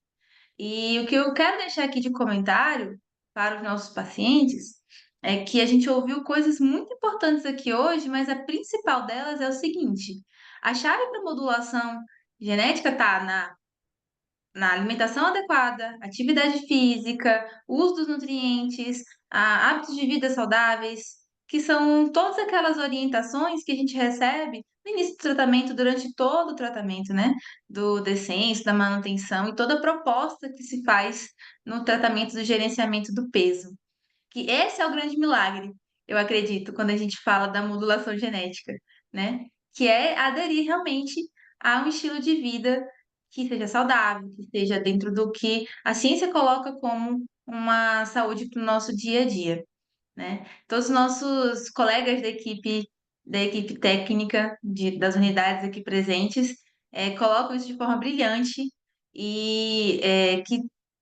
Speaker 10: E o que eu quero deixar aqui de comentário para os nossos pacientes é que a gente ouviu coisas muito importantes aqui hoje, mas a principal delas é o seguinte: a chave para modulação genética está na alimentação adequada, atividade física, uso dos nutrientes, hábitos de vida saudáveis, que são todas aquelas orientações que a gente recebe no início do tratamento, durante todo o tratamento, né? Do descenso, da manutenção e toda a proposta que se faz no tratamento do gerenciamento do peso. Que esse é o grande milagre, eu acredito, quando a gente fala da modulação genética, né? Que é aderir realmente a um estilo de vida que seja saudável, que esteja dentro do que a ciência coloca como uma saúde para o nosso dia a dia, né? Todos os nossos colegas da equipe técnica das unidades aqui presentes, colocam isso de forma brilhante e que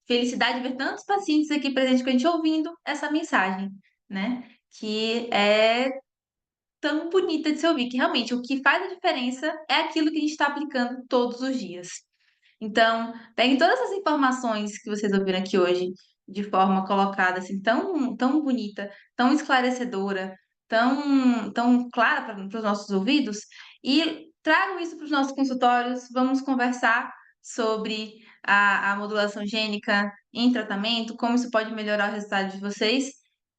Speaker 10: felicidade ver tantos pacientes aqui presentes com a gente ouvindo essa mensagem, né? Que é tão bonita de se ouvir, que realmente o que faz a diferença é aquilo que a gente está aplicando todos os dias. Então, peguem todas essas informações que vocês ouviram aqui hoje, de forma colocada assim, tão bonita, tão esclarecedora, tão clara para os nossos ouvidos, e tragam isso para os nossos consultórios. Vamos conversar sobre a modulação gênica em tratamento, como isso pode melhorar o resultado de vocês.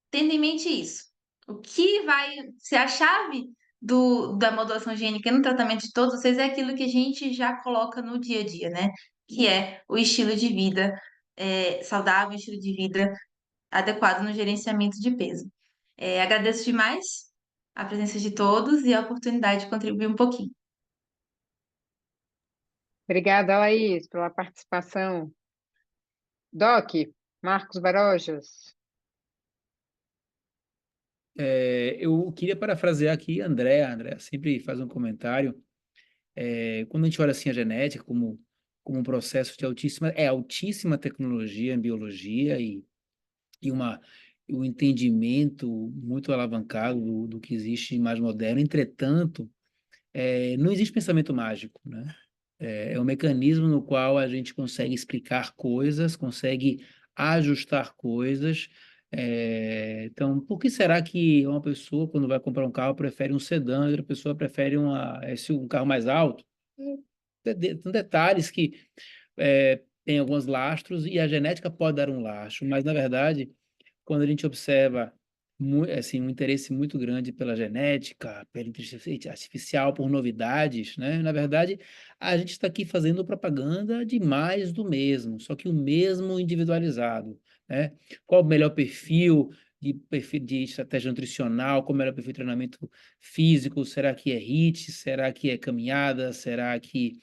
Speaker 10: Tendo em mente isso, o que vai ser a chave da modulação gênica no tratamento de todos vocês é aquilo que a gente já coloca no dia a dia, né? Que é o estilo de vida saudável, estilo de vida adequado no gerenciamento de peso. Agradeço demais a presença de todos e a oportunidade de contribuir um pouquinho.
Speaker 1: Obrigada, Laís, pela participação. Doc, Marcos Barojas.
Speaker 4: Eu queria parafrasear aqui André sempre faz um comentário. Quando a gente olha assim a genética como um processo de altíssima tecnologia em biologia e um entendimento muito alavancado do que existe de mais moderno. Entretanto, não existe pensamento mágico, né? É um mecanismo no qual a gente consegue explicar coisas, consegue ajustar coisas, Então, por que será que uma pessoa, quando vai comprar um carro, prefere um sedã e outra pessoa prefere um carro mais alto? São detalhes que têm alguns lastros e a genética pode dar um lastro, mas, na verdade, quando a gente observa assim, um interesse muito grande pela genética, pela inteligência artificial, por novidades, né? Na verdade, a gente está aqui fazendo propaganda de mais do mesmo, só que o mesmo individualizado, né? Qual o melhor perfil de estratégia nutricional, qual o melhor perfil de treinamento físico? Será que é HIIT? Será que é caminhada? Será que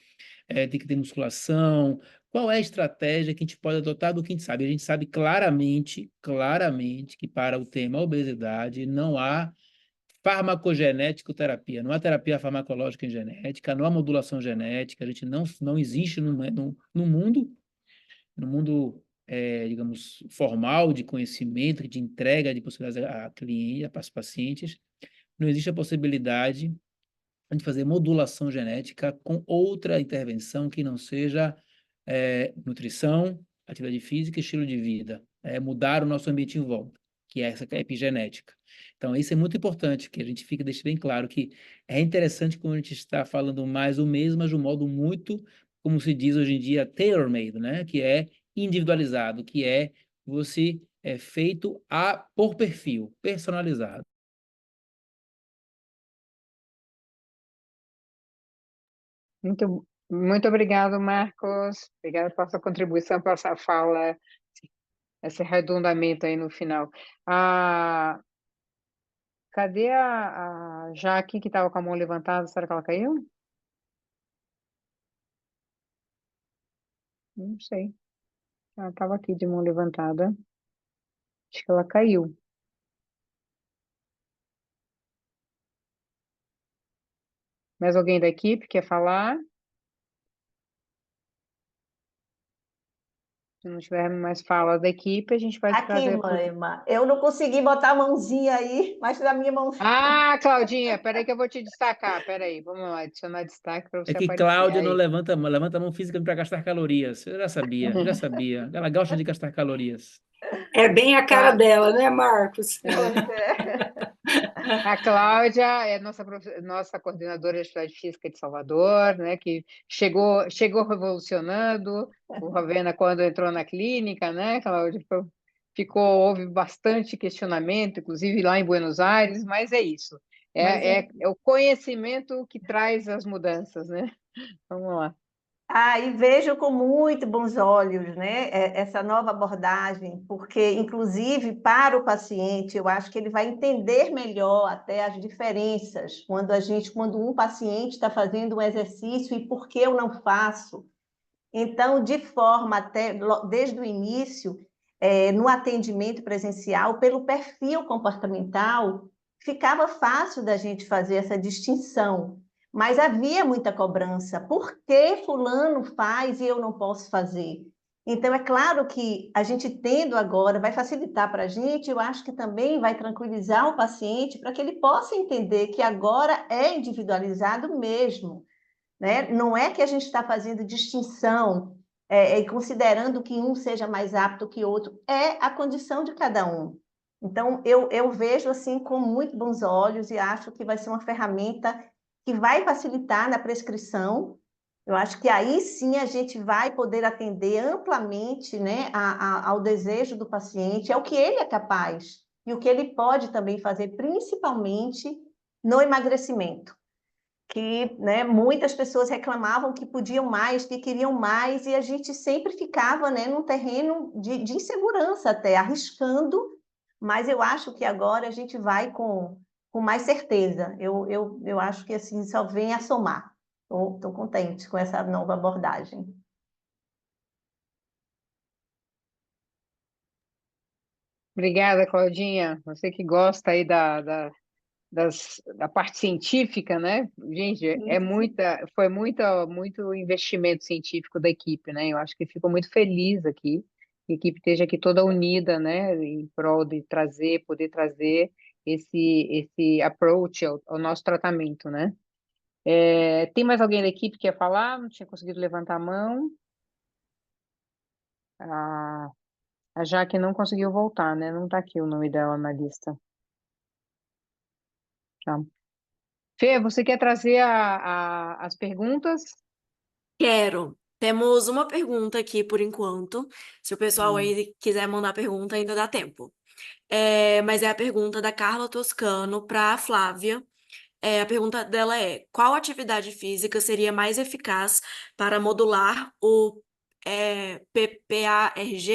Speaker 4: tem que ter musculação? Qual é a estratégia que a gente pode adotar do que a gente sabe? A gente sabe claramente que para o tema obesidade não há farmacogenética terapia, não há terapia farmacológica em genética, não há modulação genética, a gente não existe no mundo, digamos, formal de conhecimento, de entrega de possibilidades a cliente, para os pacientes, não existe a possibilidade de fazer modulação genética com outra intervenção que não seja nutrição, atividade física e estilo de vida. Mudar o nosso ambiente em volta, que é essa epigenética. Então, isso é muito importante, que a gente deixe bem claro que é interessante quando a gente está falando mais o mesmo, mas de um modo muito, como se diz hoje em dia, tailor-made, né? Que é individualizado, que você é feito por perfil, personalizado.
Speaker 1: Muito obrigado, Marcos. Obrigada pela sua contribuição, pela sua fala, esse arredondamento aí no final. Cadê a Jaque, que estava com a mão levantada? Será que ela caiu? Não sei. Ela estava aqui de mão levantada. Acho que ela caiu. Mais alguém da equipe quer falar? Se não tiver mais fala da equipe, a gente pode
Speaker 11: Aqui,
Speaker 1: trazer...
Speaker 11: Maima, eu não consegui botar a mãozinha aí, mas na minha mão.
Speaker 1: Claudinha, peraí que eu vou te destacar. Peraí, vamos lá, adicionar destaque para
Speaker 4: É
Speaker 1: você
Speaker 4: que
Speaker 1: aparecer.
Speaker 4: Cláudia não
Speaker 1: Aí.
Speaker 4: levanta a mão fisicamente para gastar calorias. Eu já sabia. Ela gosta de gastar calorias.
Speaker 8: É bem a cara dela, né, Marcos?
Speaker 11: Pois é.
Speaker 1: A Cláudia é nossa coordenadora de atividade física de Salvador, né, que chegou revolucionando. O Ravena, quando entrou na clínica, né, Cláudia, houve bastante questionamento, inclusive lá em Buenos Aires, mas é isso. É o conhecimento que traz as mudanças, né? Vamos lá.
Speaker 11: E vejo com muito bons olhos, né, essa nova abordagem, porque, inclusive, para o paciente, eu acho que ele vai entender melhor até as diferenças quando um paciente está fazendo um exercício e por que eu não faço. Então, de forma até desde o início, no atendimento presencial, pelo perfil comportamental, ficava fácil da gente fazer essa distinção, mas havia muita cobrança. Por que fulano faz e eu não posso fazer? Então, é claro que a gente tendo agora vai facilitar para a gente, eu acho que também vai tranquilizar o paciente para que ele possa entender que agora é individualizado mesmo, né? Não é que a gente está fazendo distinção e considerando que um seja mais apto que outro, é a condição de cada um. Então, eu vejo assim com muito bons olhos e acho que vai ser uma ferramenta que vai facilitar na prescrição. Eu acho que aí sim a gente vai poder atender amplamente, né, ao desejo do paciente, ao que ele é capaz e o que ele pode também fazer, principalmente no emagrecimento, que, né, muitas pessoas reclamavam que podiam mais, que queriam mais, e a gente sempre ficava, né, num terreno de insegurança até, arriscando, mas eu acho que agora a gente vai com mais certeza. Eu acho que assim só vem a somar. Estou contente com essa nova abordagem.
Speaker 1: Obrigada, Claudinha. Você que gosta aí da parte científica, né? Gente, foi muito investimento científico da equipe, né? Eu acho que fico muito feliz aqui, que a equipe esteja aqui toda unida, né? Em prol de poder trazer esse approach ao nosso tratamento, né? Tem mais alguém da equipe que quer falar? Não tinha conseguido levantar a mão. A Jaque não conseguiu voltar, né? Não está aqui o nome dela na lista. Tá. Fê, você quer trazer as perguntas?
Speaker 2: Quero. Temos uma pergunta aqui por enquanto. Se o pessoal
Speaker 1: Hum.
Speaker 2: aí quiser mandar pergunta, ainda dá tempo. Mas é a pergunta da Carla Toscano para a Flávia. A pergunta dela é: qual atividade física seria mais eficaz para modular o PPARG,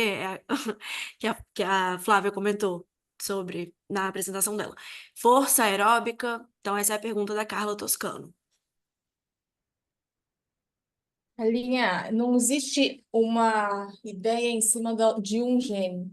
Speaker 2: que a Flávia comentou sobre na apresentação dela? Força aeróbica. Então, essa é a pergunta da Carla Toscano.
Speaker 7: Alinha, não existe uma ideia em cima de um gene.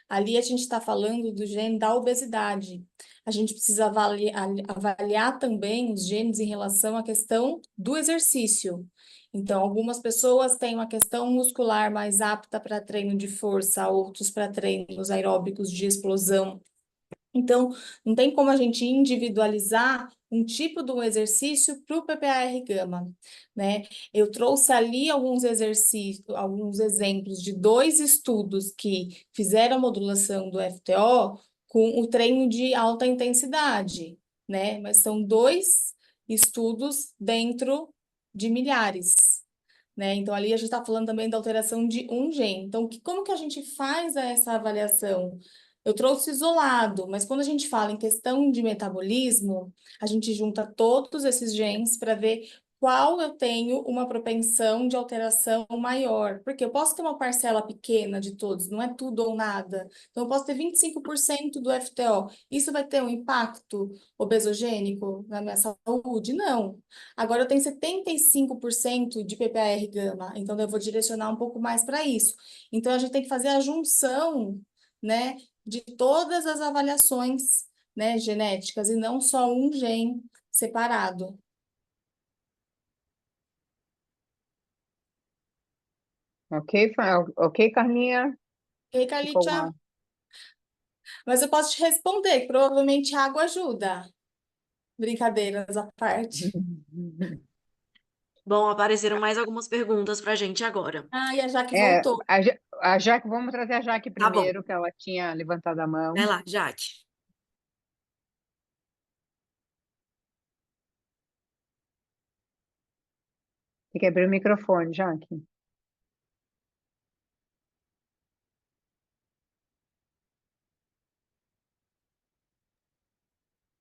Speaker 7: Ali a gente está falando do gene da obesidade. A gente precisa avaliar também os genes em relação à questão do exercício. Então, algumas pessoas têm uma questão muscular mais apta para treino de força, outros para treinos aeróbicos de explosão. Então, não tem como a gente individualizar um tipo de um exercício para o PPAR-gama, né? Eu trouxe ali alguns exercícios, alguns exemplos de 2 estudos que fizeram a modulação do FTO com o treino de alta intensidade, né? Mas são 2 estudos dentro de milhares, né? Então, ali a gente está falando também da alteração de um gene. Então, como que a gente faz essa avaliação? Eu trouxe isolado, mas quando a gente fala em questão de metabolismo, a gente junta todos esses genes para ver qual eu tenho uma propensão de alteração maior. Porque eu posso ter uma parcela pequena de todos, não é tudo ou nada. Então, eu posso ter 25% do FTO. Isso vai ter um impacto obesogênico na minha saúde? Não. Agora, eu tenho 75% de PPAR-gama, então eu vou direcionar um pouco mais para isso. Então, a gente tem que fazer a junção, né, de todas as avaliações, né, genéticas, e não só um gene separado.
Speaker 1: Ok, ok, Carlinha?
Speaker 7: E aí,
Speaker 1: Ficou
Speaker 7: Calitia,
Speaker 1: uma...
Speaker 7: mas eu posso te responder, que provavelmente água ajuda. Brincadeiras à parte.
Speaker 2: Bom, apareceram mais algumas perguntas para a gente agora.
Speaker 7: Ah, e a Jaque voltou.
Speaker 1: A Jaque, vamos trazer a Jaque
Speaker 2: Tá bom.
Speaker 1: primeiro, que ela tinha levantado a mão.
Speaker 2: Vai lá, Jaque.
Speaker 1: Tem que abrir o microfone, Jaque.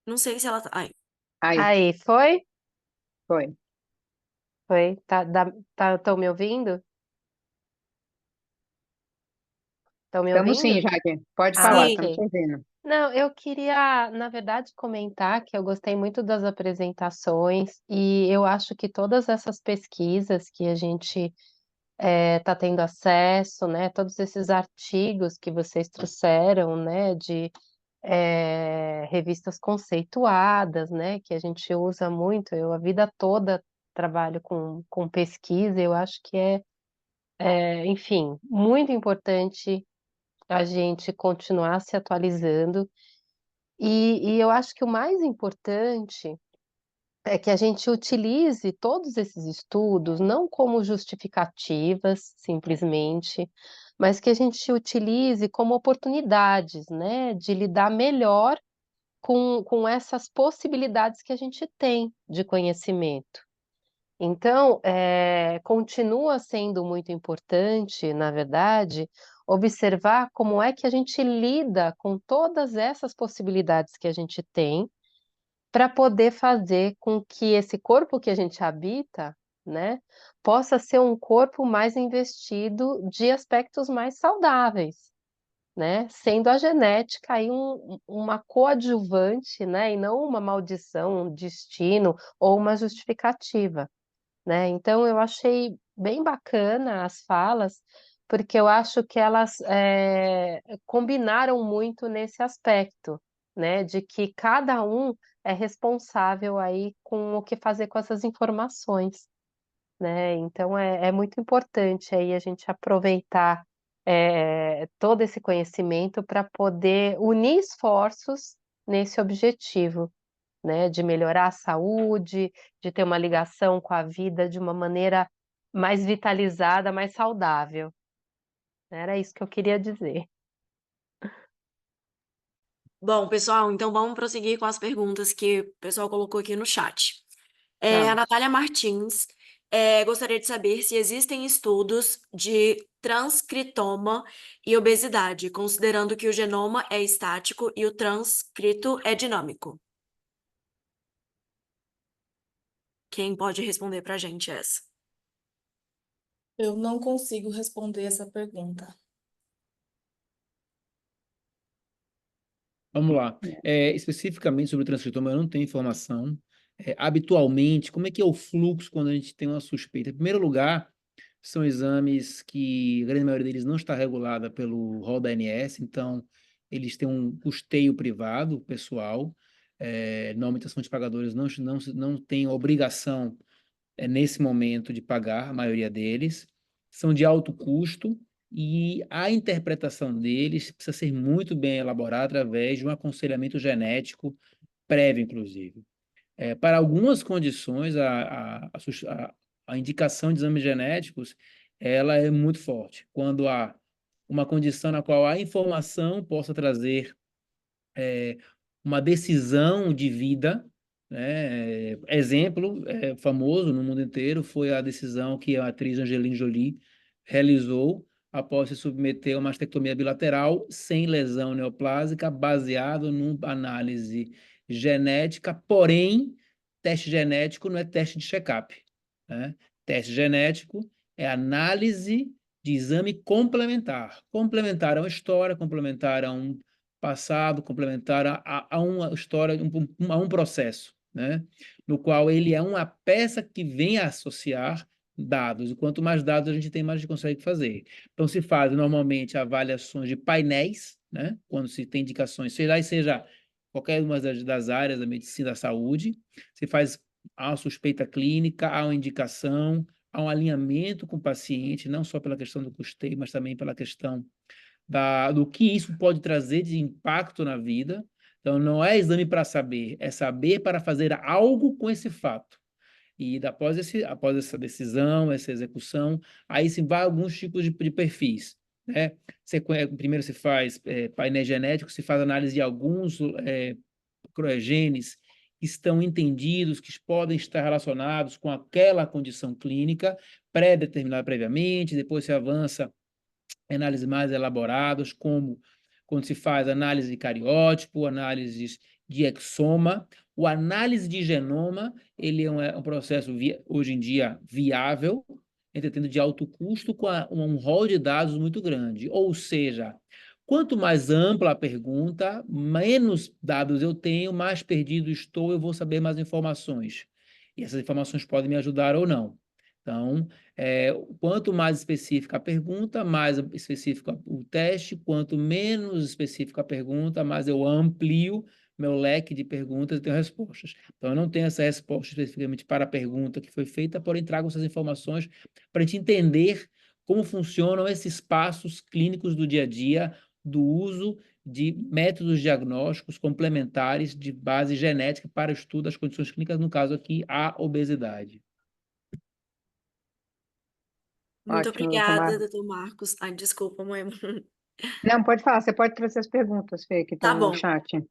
Speaker 2: Não sei se ela tá. Ai.
Speaker 12: Aí, foi?
Speaker 1: Foi.
Speaker 12: Foi. Estão me ouvindo? Estão me
Speaker 1: Estamos sim,
Speaker 12: ouvindo?
Speaker 1: Jaque. Pode
Speaker 12: Ah,
Speaker 1: falar,
Speaker 2: Sim.
Speaker 1: estamos
Speaker 12: ok.
Speaker 1: te ouvindo.
Speaker 12: Não, eu queria, na verdade, comentar que eu gostei muito das apresentações e eu acho que todas essas pesquisas que a gente está tendo acesso, né, todos esses artigos que vocês trouxeram, né, de revistas conceituadas, né, que a gente usa muito. Eu a vida toda trabalho com pesquisa, eu acho que enfim, muito importante a gente continuar se atualizando. E eu acho que o mais importante é que a gente utilize todos esses estudos não como justificativas, simplesmente, mas que a gente utilize como oportunidades, né, de lidar melhor com essas possibilidades que a gente tem de conhecimento. Então, continua sendo muito importante, na verdade, observar como é que a gente lida com todas essas possibilidades que a gente tem, para poder fazer com que esse corpo que a gente habita, né, possa ser um corpo mais investido de aspectos mais saudáveis, né, sendo a genética aí uma coadjuvante, né, e não uma maldição, um destino ou uma justificativa, né. Então eu achei bem bacana as falas, porque eu acho que elas, combinaram muito nesse aspecto, né, de que cada um é responsável aí com o que fazer com essas informações, né. Então é muito importante aí a gente aproveitar, todo esse conhecimento para poder unir esforços nesse objetivo, né, de melhorar a saúde, de ter uma ligação com a vida de uma maneira mais vitalizada, mais saudável. Era isso que eu queria dizer.
Speaker 2: Bom, pessoal, então vamos prosseguir com as perguntas que o pessoal colocou aqui no chat. A
Speaker 1: Vamos.
Speaker 2: Natália Martins gostaria de saber se existem estudos de transcritoma e obesidade, considerando que o genoma é estático e o transcrito é dinâmico. Quem pode responder para a gente essa?
Speaker 7: Eu não consigo responder essa pergunta.
Speaker 4: Vamos lá. Especificamente sobre o transcriptoma, eu não tenho informação. Habitualmente, como é que é o fluxo quando a gente tem uma suspeita? Em primeiro lugar, são exames que a grande maioria deles não está regulada pelo rol da ANS, então eles têm um custeio privado, pessoal. Normalmente as fontes pagadoras não têm obrigação, nesse momento, de pagar, a maioria deles. São de alto custo e a interpretação deles precisa ser muito bem elaborada através de um aconselhamento genético prévio, inclusive. Para algumas condições, a indicação de exames genéticos, ela é muito forte. Quando há uma condição na qual a informação possa trazer uma decisão de vida, né? Exemplo famoso no mundo inteiro foi a decisão que a atriz Angelina Jolie realizou após se submeter a uma mastectomia bilateral sem lesão neoplásica, baseado numa análise genética, porém, teste genético não é teste de check-up, né? Teste genético é análise de exame complementar. Complementar a uma história, complementar a um passado, complementar a uma história, a um processo, né? No qual ele é uma peça que vem a associar dados, e quanto mais dados a gente tem, mais a gente consegue fazer. Então, se faz normalmente avaliações de painéis, né? Quando se tem indicações, seja qualquer uma das áreas da medicina da saúde, se faz a suspeita clínica, há uma indicação, há um alinhamento com o paciente, não só pela questão do custeio, mas também pela questão do que isso pode trazer de impacto na vida. Então, não é exame para saber, é saber para fazer algo com esse fato. E após essa decisão, essa execução, aí se vai alguns tipos de perfis, né? Primeiro se faz painel genético, se faz análise de alguns genes que estão entendidos, que podem estar relacionados com aquela condição clínica pré-determinada previamente, depois se avança análises mais elaboradas, como quando se faz análise de cariótipo, análises de exoma. O análise de genoma, ele é um processo, hoje em dia, viável, entretanto, de alto custo, com um rol de dados muito grande. Ou seja, quanto mais ampla a pergunta, menos dados eu tenho, mais perdido estou, eu vou saber mais informações. E essas informações podem me ajudar ou não. Então, quanto mais específica a pergunta, mais específico o teste. Quanto menos específica a pergunta, mais eu amplio meu leque de perguntas e tenho respostas. Então, eu não tenho essa resposta especificamente para a pergunta que foi feita, porém trago essas informações para a gente entender como funcionam esses passos clínicos do dia a dia, do uso de métodos diagnósticos complementares de base genética para o estudo das condições clínicas, no caso aqui, a obesidade.
Speaker 2: Muito
Speaker 1: Ótimo, doutor
Speaker 2: obrigada,
Speaker 1: Marcos.
Speaker 2: doutor Marcos. Ai, desculpa, Moema.
Speaker 1: Não, pode falar, você pode trazer as perguntas, Fê, que
Speaker 2: Tá
Speaker 1: estão no
Speaker 2: bom,
Speaker 1: chat.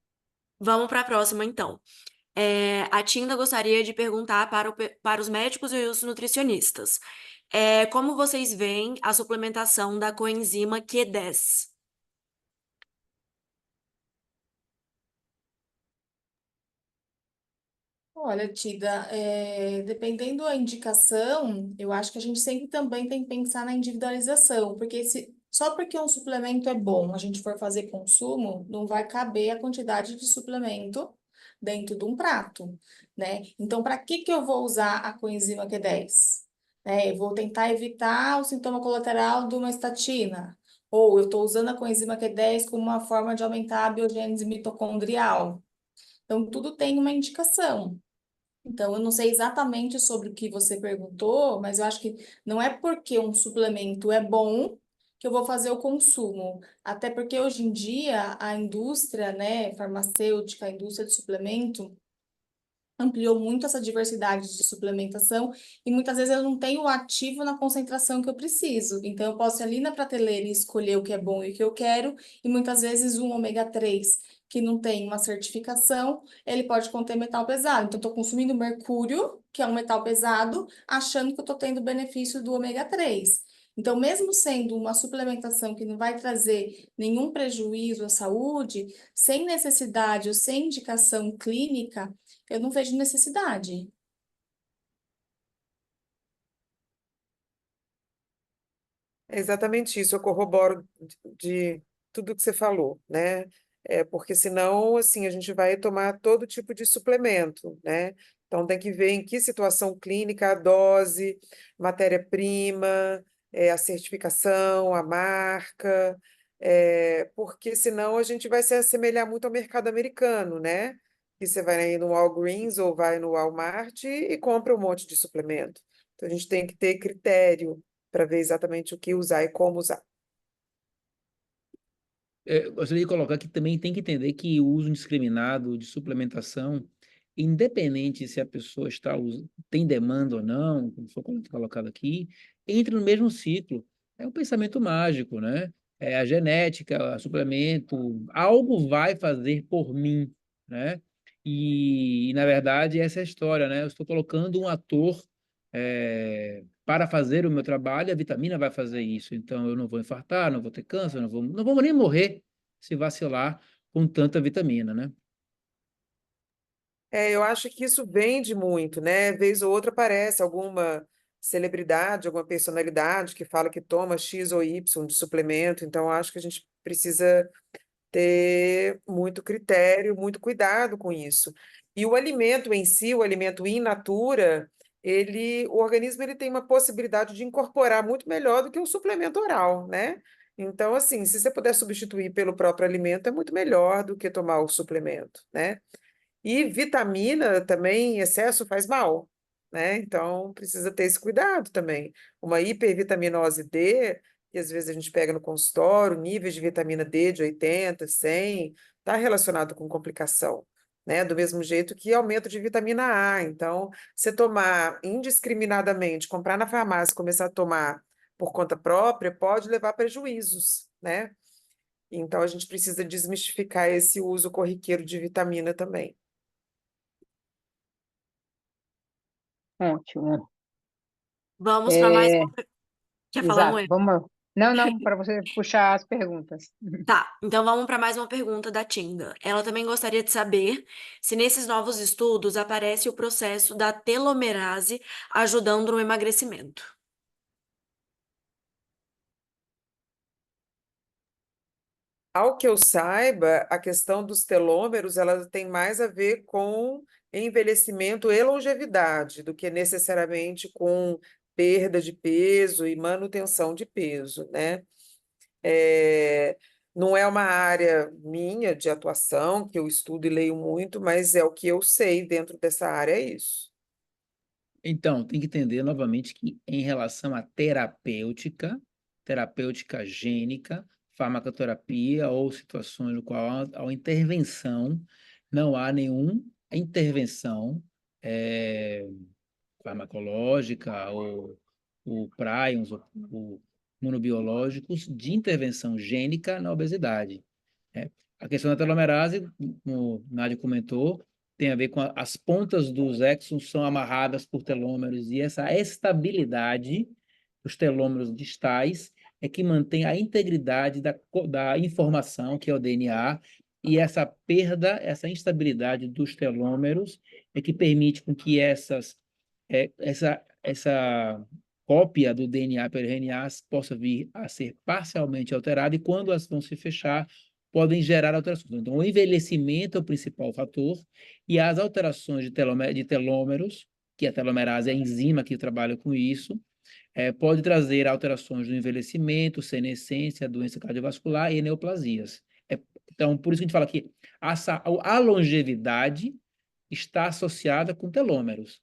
Speaker 2: vamos para a próxima, então. A Tinda gostaria de perguntar para os médicos e os nutricionistas. Como vocês veem a suplementação da coenzima Q10?
Speaker 7: Olha, Tida, dependendo da indicação, eu acho que a gente sempre também tem que pensar na individualização, porque só porque um suplemento é bom, a gente for fazer consumo, não vai caber a quantidade de suplemento dentro de um prato, né? Então, para que eu vou usar a coenzima Q10? Eu vou tentar evitar o sintoma colateral de uma estatina, ou eu estou usando a coenzima Q10 como uma forma de aumentar a biogênese mitocondrial. Então, tudo tem uma indicação. Então, eu não sei exatamente sobre o que você perguntou, mas eu acho que não é porque um suplemento é bom que eu vou fazer o consumo. Até porque hoje em dia a indústria, né, farmacêutica, a indústria de suplemento, ampliou muito essa diversidade de suplementação e muitas vezes eu não tenho o ativo na concentração que eu preciso. Então, eu posso ir ali na prateleira e escolher o que é bom e o que eu quero, e muitas vezes um ômega 3 que não tem uma certificação, ele pode conter metal pesado. Então, estou consumindo mercúrio, que é um metal pesado, achando que eu estou tendo benefício do ômega 3. Então, mesmo sendo uma suplementação que não vai trazer nenhum prejuízo à saúde, sem necessidade ou sem indicação clínica, eu não vejo necessidade.
Speaker 3: É exatamente isso, eu corroboro de tudo que você falou, né? Porque senão, assim, a gente vai tomar todo tipo de suplemento, né? Então tem que ver em que situação clínica, a dose, matéria-prima, a certificação, a marca, porque senão a gente vai se assemelhar muito ao mercado americano, né? Que você vai aí no Walgreens ou vai no Walmart e compra um monte de suplemento. Então a gente tem que ter critério para ver exatamente o que usar e como usar.
Speaker 4: Gostaria de colocar que também tem que entender que o uso indiscriminado de suplementação, independente se a pessoa tem demanda ou não, como foi colocado aqui, entra no mesmo ciclo. É um pensamento mágico, né? É a genética, o suplemento, algo vai fazer por mim, né? Na verdade, essa é a história, né? Eu estou colocando um ator para fazer o meu trabalho, a vitamina vai fazer isso. Então, eu não vou infartar, não vou ter câncer, não vou nem morrer se vacilar com tanta vitamina, né?
Speaker 3: Eu acho que isso vende muito, né? Vez ou outra aparece alguma celebridade, alguma personalidade que fala que toma X ou Y de suplemento, então eu acho que a gente precisa ter muito critério, muito cuidado com isso. E o alimento em si, o alimento in natura, o organismo ele tem uma possibilidade de incorporar muito melhor do que o suplemento oral, né? Então, assim, se você puder substituir pelo próprio alimento, é muito melhor do que tomar o suplemento, né? E vitamina também, em excesso faz mal, né? Então, precisa ter esse cuidado também. Uma hipervitaminose D, que às vezes a gente pega no consultório, níveis de vitamina D de 80, 100, está relacionado com complicação, né? Do mesmo jeito que aumento de vitamina A. Então, você tomar indiscriminadamente, comprar na farmácia e começar a tomar por conta própria, pode levar a prejuízos, né? Então, a gente precisa desmistificar esse uso corriqueiro de vitamina também.
Speaker 1: Ótimo.
Speaker 2: Vamos para mais
Speaker 1: É,
Speaker 2: uma. Quer falar,
Speaker 1: exato.
Speaker 2: Moema?
Speaker 1: Vamos. Não, para você puxar as perguntas.
Speaker 2: Tá, então vamos para mais uma pergunta da Tinda. Ela também gostaria de saber se nesses novos estudos aparece o processo da telomerase ajudando no emagrecimento.
Speaker 3: Ao que eu saiba, a questão dos telômeros, ela tem mais a ver com envelhecimento e longevidade do que necessariamente com perda de peso e manutenção de peso, né? É, não é uma área minha de atuação, que eu estudo e leio muito, mas é o que eu sei dentro dessa área, é isso.
Speaker 4: Então, tem que entender novamente que em relação à terapêutica gênica, farmacoterapia ou situações no qual há uma intervenção, não há nenhuma intervenção farmacológica ou prions ou imunobiológicos de intervenção gênica na obesidade. Né? A questão da telomerase, como o Nádia comentou, tem a ver com as pontas dos exons são amarradas por telômeros e essa estabilidade dos telômeros distais é que mantém a integridade da informação, que é o DNA, e essa perda, essa instabilidade dos telômeros é que permite com que essa cópia do DNA pelo RNA possa vir a ser parcialmente alterada e quando elas vão se fechar, podem gerar alterações. Então, o envelhecimento é o principal fator e as alterações de telômeros, que a telomerase é a enzima que trabalha com isso, pode trazer alterações do envelhecimento, senescência, doença cardiovascular e neoplasias. Então, por isso que a gente fala que a longevidade está associada com telômeros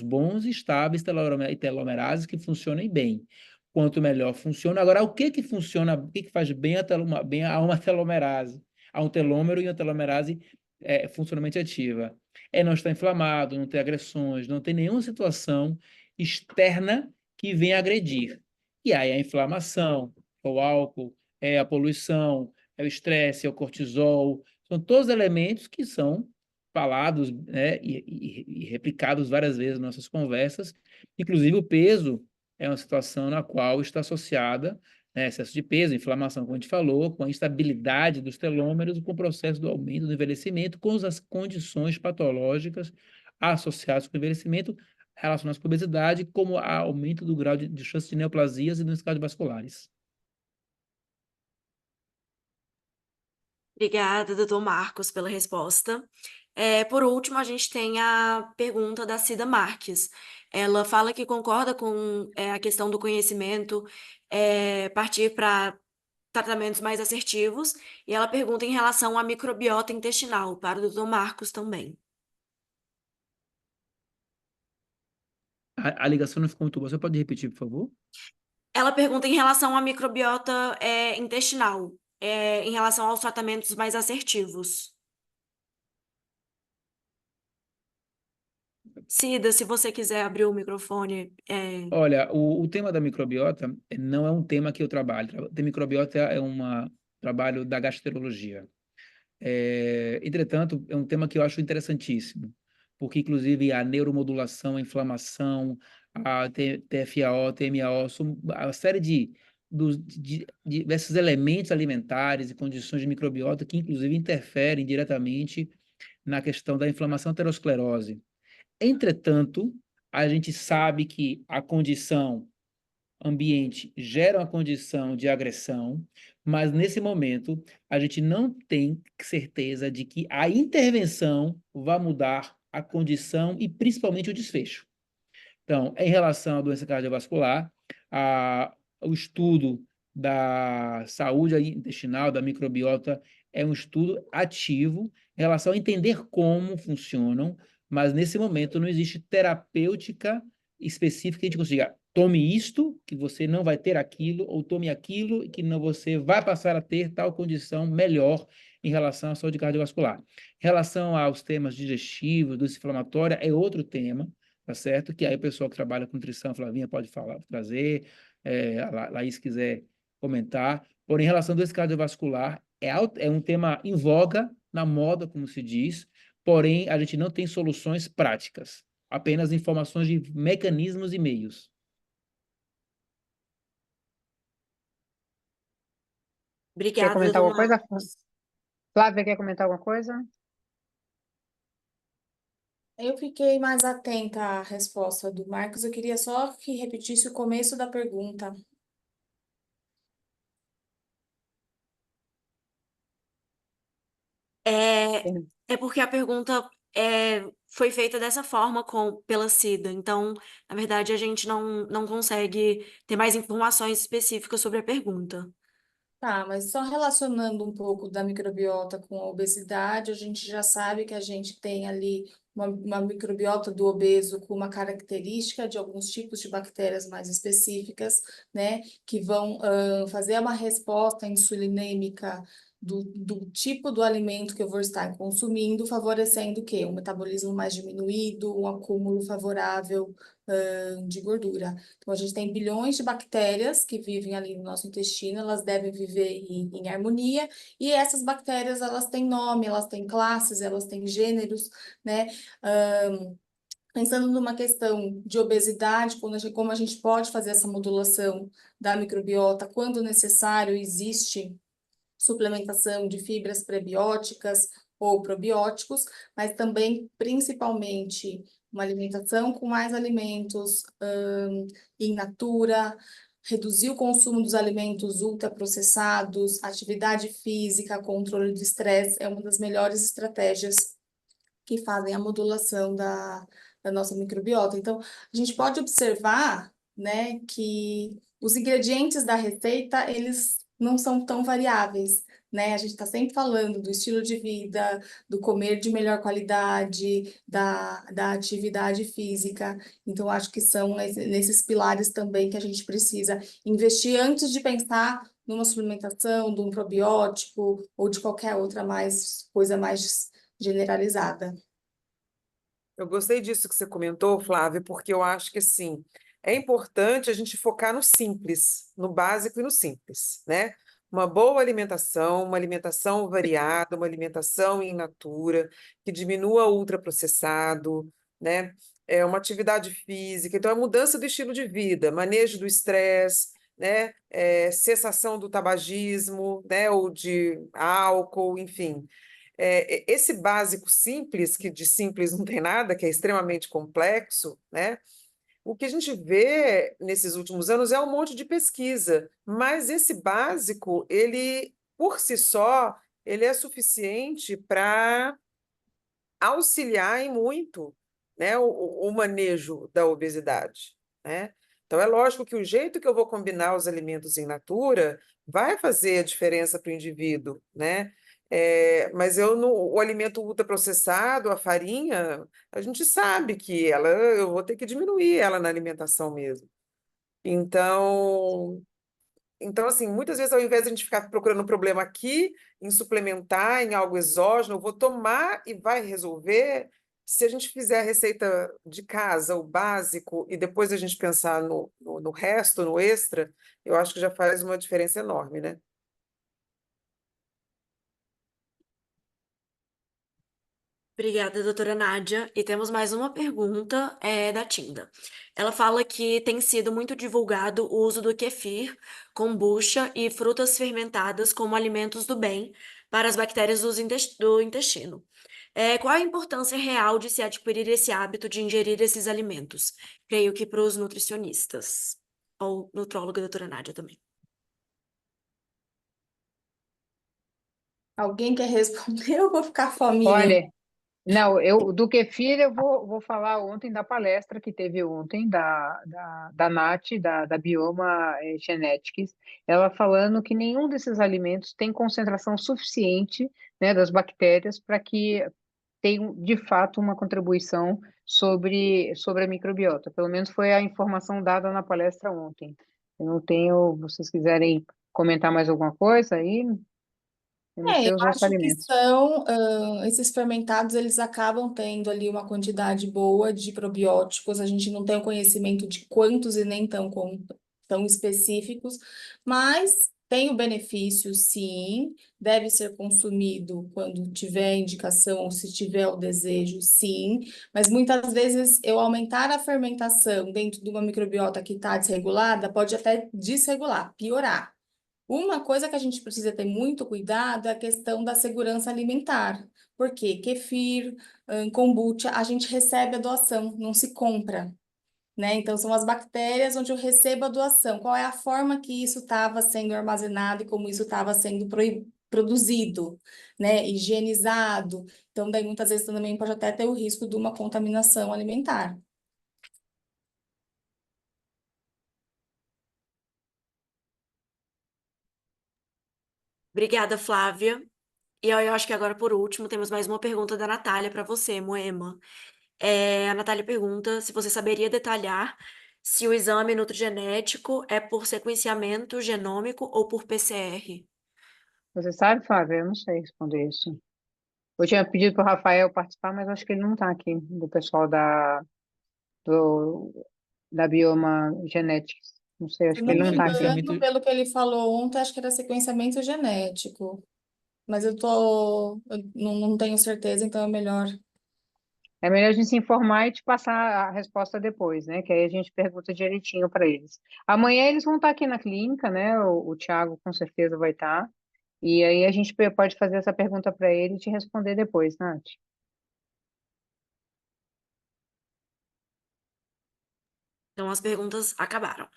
Speaker 4: bons e estáveis e telomerases que funcionem bem. Quanto melhor funciona. Agora, o que funciona, o que faz bem a uma telomerase, a um telômero e uma telomerase funcionalmente ativa? É não estar inflamado, não ter agressões, não ter nenhuma situação externa que venha agredir. E aí a inflamação, é o álcool, é a poluição, é o estresse, é o cortisol, são todos elementos que são falados, né, e replicados várias vezes nas nossas conversas. Inclusive o peso é uma situação na qual está associada, né, excesso de peso, inflamação, como a gente falou, com a instabilidade dos telômeros, com o processo do aumento do envelhecimento, com as condições patológicas associadas com o envelhecimento, relacionadas com a obesidade, como o aumento do grau de chance de neoplasias e doenças cardiovasculares.
Speaker 2: Obrigada, doutor Marcos, pela resposta. Por último, a gente tem a pergunta da Cida Marques. Ela fala que concorda com a questão do conhecimento partir para tratamentos mais assertivos, e ela pergunta em relação à microbiota intestinal, para o doutor Marcos também.
Speaker 4: A ligação não ficou muito boa. Você pode repetir, por favor?
Speaker 2: Ela pergunta em relação à microbiota intestinal, em relação aos tratamentos mais assertivos. Cida, se você quiser abrir o microfone.
Speaker 4: Olha, o tema da microbiota não é um tema que eu trabalho. O microbiota é um trabalho da gastroenterologia. Entretanto, é um tema que eu acho interessantíssimo, porque, inclusive, a neuromodulação, a inflamação, a TFAO, TMAO, são a série de diversos elementos alimentares e condições de microbiota que, inclusive, interferem diretamente na questão da inflamação aterosclerose. Entretanto, a gente sabe que a condição ambiente gera uma condição de agressão, mas nesse momento a gente não tem certeza de que a intervenção vai mudar a condição e principalmente o desfecho. Então, em relação à doença cardiovascular, o estudo da saúde intestinal, da microbiota, é um estudo ativo em relação a entender como funcionam, mas nesse momento não existe terapêutica específica que a gente consiga. Tome isto, que você não vai ter aquilo, ou tome aquilo, que não você vai passar a ter tal condição melhor em relação à saúde cardiovascular. Em relação aos temas digestivos, doença inflamatória, é outro tema, tá certo? Que aí o pessoal que trabalha com nutrição, Flavinha, pode falar, trazer, a Laís quiser comentar. Porém, em relação à doença cardiovascular, é um tema em voga, na moda, como se diz, porém, a gente não tem soluções práticas, apenas informações de mecanismos e meios.
Speaker 1: Quer
Speaker 2: Obrigada,
Speaker 1: comentar
Speaker 2: doutor
Speaker 1: alguma coisa?
Speaker 2: Marcos.
Speaker 1: Flávia, quer comentar alguma coisa?
Speaker 7: Eu fiquei mais atenta à resposta do Marcos. Eu queria só que repetisse o começo da pergunta.
Speaker 2: É porque a pergunta foi feita dessa forma pela Cida. Então, na verdade, a gente não consegue ter mais informações específicas sobre a pergunta.
Speaker 7: Tá, mas só relacionando um pouco da microbiota com a obesidade, a gente já sabe que a gente tem ali uma microbiota do obeso com uma característica de alguns tipos de bactérias mais específicas, né, que vão fazer uma resposta insulinêmica do tipo do alimento que eu vou estar consumindo, favorecendo o quê? Um metabolismo mais diminuído, um acúmulo favorável de gordura. Então, a gente tem bilhões de bactérias que vivem ali no nosso intestino, elas devem viver em harmonia, e essas bactérias, elas têm nome, elas têm classes, elas têm gêneros, né? Pensando numa questão de obesidade, como a gente pode fazer essa modulação da microbiota, quando necessário, existe suplementação de fibras prebióticas ou probióticos, mas também, principalmente, uma alimentação com mais alimentos in natura, reduzir o consumo dos alimentos ultraprocessados, atividade física, controle do estresse, é uma das melhores estratégias que fazem a modulação da nossa microbiota. Então, a gente pode observar, né, que os ingredientes da receita, eles não são tão variáveis, né? A gente está sempre falando do estilo de vida, do comer de melhor qualidade, da atividade física. Então, acho que são nesses pilares também que a gente precisa investir antes de pensar numa suplementação, de um probiótico ou de qualquer outra coisa mais generalizada.
Speaker 3: Eu gostei disso que você comentou, Flávia, porque eu acho que assim, é importante a gente focar no simples, no básico e no simples, né? Uma boa alimentação, uma alimentação variada, uma alimentação in natura, que diminua o ultraprocessado, né? É uma atividade física, então é mudança do estilo de vida, manejo do estresse, né? Cessação do tabagismo, né? Ou de álcool, enfim. Esse básico simples, que de simples não tem nada, que é extremamente complexo, né? O que a gente vê nesses últimos anos é um monte de pesquisa, mas esse básico, ele, por si só, ele é suficiente para auxiliar em muito, né, o manejo da obesidade, né? Então, é lógico que o jeito que eu vou combinar os alimentos in natura vai fazer a diferença para o indivíduo, né? Mas o alimento ultraprocessado, a farinha, a gente sabe que eu vou ter que diminuir ela na alimentação mesmo. Então, assim, muitas vezes, ao invés de a gente ficar procurando um problema aqui, em suplementar em algo exógeno, eu vou tomar e vai resolver. Se a gente fizer a receita de casa, o básico, e depois a gente pensar no resto, no extra, eu acho que já faz uma diferença enorme, né?
Speaker 2: Obrigada, doutora Nádia. E temos mais uma pergunta, da Tinda. Ela fala que tem sido muito divulgado o uso do kefir, kombucha e frutas fermentadas como alimentos do bem para as bactérias do intestino. Qual a importância real de se adquirir esse hábito de ingerir esses alimentos? Creio que para os nutricionistas. Ou nutróloga, doutora Nádia também.
Speaker 7: Alguém quer responder? Eu vou ficar fominha.
Speaker 1: Olha, não, do kefir eu vou falar ontem da palestra que teve ontem da Nath, da Bioma Genetics, ela falando que nenhum desses alimentos tem concentração suficiente, né, das bactérias para que tenham, de fato, uma contribuição sobre a microbiota. Pelo menos foi a informação dada na palestra ontem. Eu não tenho, vocês quiserem comentar mais alguma coisa aí, eu não sei
Speaker 7: Eu
Speaker 1: os outros
Speaker 7: acho que
Speaker 1: alimentos.
Speaker 7: esses fermentados, eles acabam tendo ali uma quantidade boa de probióticos. A gente não tem o conhecimento de quantos e nem tão específicos, mas tem o benefício, sim. Deve ser consumido quando tiver indicação ou se tiver o desejo, sim. Mas muitas vezes eu aumentar a fermentação dentro de uma microbiota que está desregulada pode até desregular, piorar. Uma coisa que a gente precisa ter muito cuidado é a questão da segurança alimentar. Porque kefir, kombucha, a gente recebe a doação, não se compra, né? Então, são as bactérias onde eu recebo a doação. Qual é a forma que isso estava sendo armazenado e como isso estava sendo produzido, né? Higienizado. Então, daí muitas vezes também pode até ter o risco de uma contaminação alimentar.
Speaker 2: Obrigada, Flávia. E eu acho que agora, por último, temos mais uma pergunta da Natália para você, Moema. A Natália pergunta se você saberia detalhar se o exame nutrigenético é por sequenciamento genômico ou por PCR.
Speaker 1: Você sabe, Flávia? Eu não sei responder isso. Eu tinha pedido para o Rafael participar, mas acho que ele não está aqui, do pessoal do, da Bioma Genetics. Não sei,
Speaker 7: Se
Speaker 1: acho que
Speaker 7: não
Speaker 1: ele
Speaker 7: me
Speaker 1: não está aqui.
Speaker 7: engano, pelo que ele falou ontem, acho que era sequenciamento genético. Mas eu não tenho certeza, então é melhor.
Speaker 1: É melhor a gente se informar e te passar a resposta depois, né? Que aí a gente pergunta direitinho para eles. Amanhã eles vão estar aqui na clínica, né? O Thiago com certeza vai estar. E aí a gente pode fazer essa pergunta para ele e te responder depois, Nath.
Speaker 2: Então, as perguntas acabaram.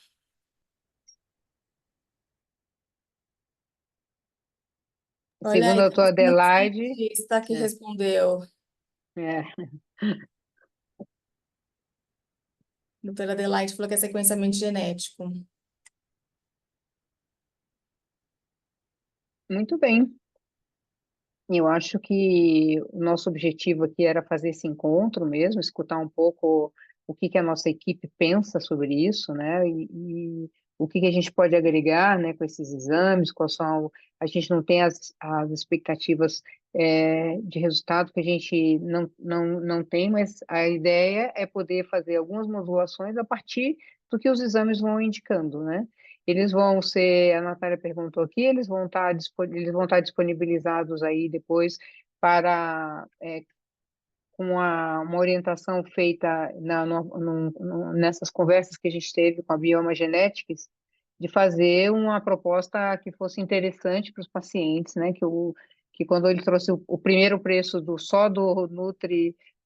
Speaker 7: Olha
Speaker 1: Segundo
Speaker 7: aí,
Speaker 1: a doutora
Speaker 7: uma
Speaker 1: Adelaide,
Speaker 7: cientista que
Speaker 1: é,
Speaker 7: respondeu.
Speaker 1: é,
Speaker 7: A doutora Adelaide falou que é sequenciamento genético.
Speaker 1: muito bem. Eu acho que o nosso objetivo aqui era fazer esse encontro mesmo, escutar um pouco o que a nossa equipe pensa sobre isso, né? E o que que a gente pode agregar, né, com esses exames, quais são, a gente não tem as expectativas de resultado que a gente não tem, mas a ideia é poder fazer algumas modulações a partir do que os exames vão indicando, né? Eles vão ser, a Natália perguntou aqui, eles vão estar disponibilizados aí depois para com uma orientação feita nessas conversas que a gente teve com a Bioma Genetics, de fazer uma proposta que fosse interessante para os pacientes, né? Que quando ele trouxe o primeiro preço só do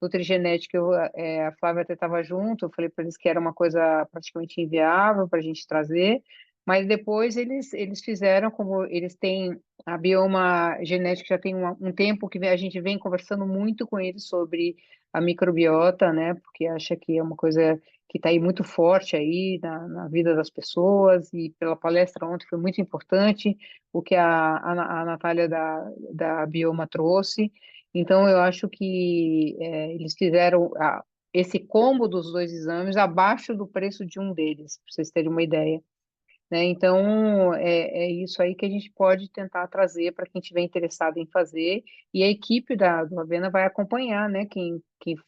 Speaker 1: Nutrigenética, a Flávia até estava junto, eu falei para eles que era uma coisa praticamente inviável para a gente trazer, mas depois eles fizeram, como eles têm, a Bioma Genética já tem um tempo que a gente vem conversando muito com eles sobre a microbiota, né, porque acha que é uma coisa que está aí muito forte aí na vida das pessoas, e pela palestra ontem foi muito importante o que a Natália da Bioma trouxe. Então, eu acho que eles fizeram esse combo dos dois exames abaixo do preço de um deles, para vocês terem uma ideia, né? Então, é isso aí que a gente pode tentar trazer para quem estiver interessado em fazer, e a equipe do Avena vai acompanhar, né? Quem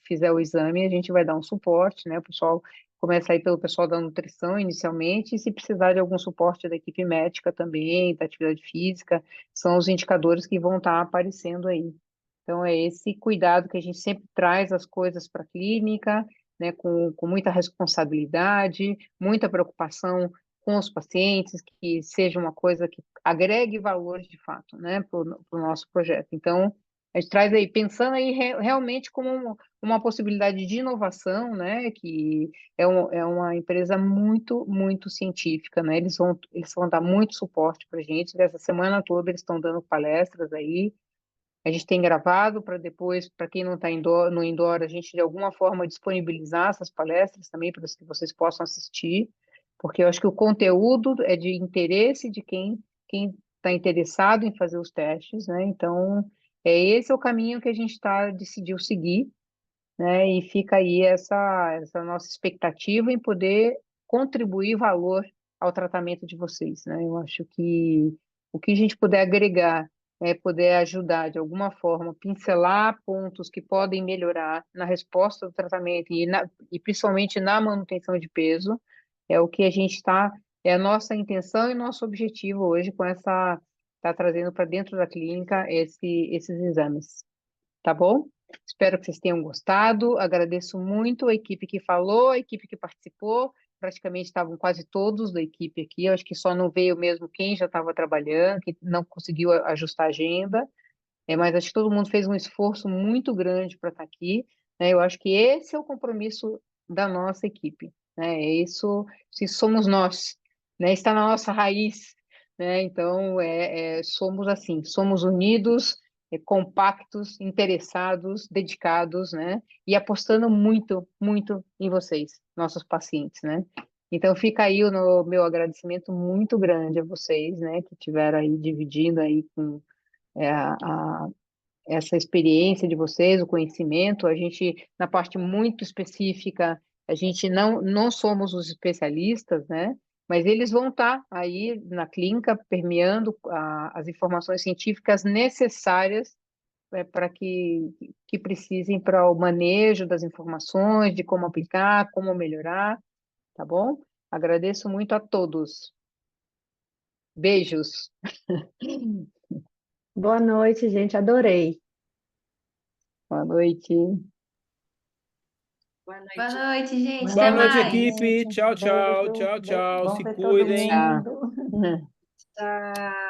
Speaker 1: fizer o exame, a gente vai dar um suporte, né? O pessoal começa aí pelo pessoal da nutrição inicialmente, e se precisar de algum suporte da equipe médica também, da atividade física, são os indicadores que vão estar aparecendo aí. Então, é esse cuidado que a gente sempre traz as coisas para a clínica, né, com muita responsabilidade, muita preocupação com os pacientes, que seja uma coisa que agregue valor de fato, né, para o nosso projeto. Então, a gente traz aí, pensando aí realmente como uma possibilidade de inovação, né, que é uma empresa muito, muito científica, né, eles vão dar muito suporte para a gente, dessa semana toda eles estão dando palestras aí, a gente tem gravado para depois, para quem não está no indoor, a gente de alguma forma disponibilizar essas palestras também para que vocês possam assistir, porque eu acho que o conteúdo é de interesse de quem está interessado em fazer os testes, né? Então, esse é o caminho que a gente decidiu seguir, né? E fica aí essa nossa expectativa em poder contribuir valor ao tratamento de vocês, né? Eu acho que o que a gente puder agregar, poder ajudar de alguma forma, pincelar pontos que podem melhorar na resposta do tratamento e principalmente na manutenção de peso, é o que a gente é a nossa intenção e nosso objetivo hoje com tá trazendo para dentro da clínica esses exames, tá bom? Espero que vocês tenham gostado. Agradeço muito a equipe que falou, a equipe que participou. Praticamente estavam quase todos da equipe aqui. Eu acho que só não veio mesmo quem já estava trabalhando, que não conseguiu ajustar a agenda. Mas acho que todo mundo fez um esforço muito grande para estar aqui, né? Eu acho que esse é o compromisso da nossa equipe, né? É isso, se somos nós, né? Está na nossa raiz, né? Então, somos assim, somos unidos, compactos, interessados, dedicados, né? E apostando muito, muito em vocês, nossos pacientes, né? Então, fica aí o meu agradecimento muito grande a vocês, né? Que tiveram aí dividindo aí com essa experiência de vocês, o conhecimento. A gente, na parte muito específica, a gente não somos os especialistas, né? Mas eles vão estar aí na clínica permeando as informações científicas necessárias para que precisem para o manejo das informações, de como aplicar, como melhorar, tá bom? Agradeço muito a todos. Beijos.
Speaker 5: Boa noite, gente. Adorei.
Speaker 1: Boa noite.
Speaker 8: Boa noite.
Speaker 10: Boa noite, gente.
Speaker 4: Boa
Speaker 10: Até
Speaker 4: noite,
Speaker 10: mais.
Speaker 4: equipe. Tchau, tchau,
Speaker 5: Beijo.
Speaker 4: tchau, tchau.
Speaker 5: Bom
Speaker 4: Se
Speaker 5: ver todo
Speaker 4: cuidem.
Speaker 1: Tchau.
Speaker 5: mundo.
Speaker 8: Tchau.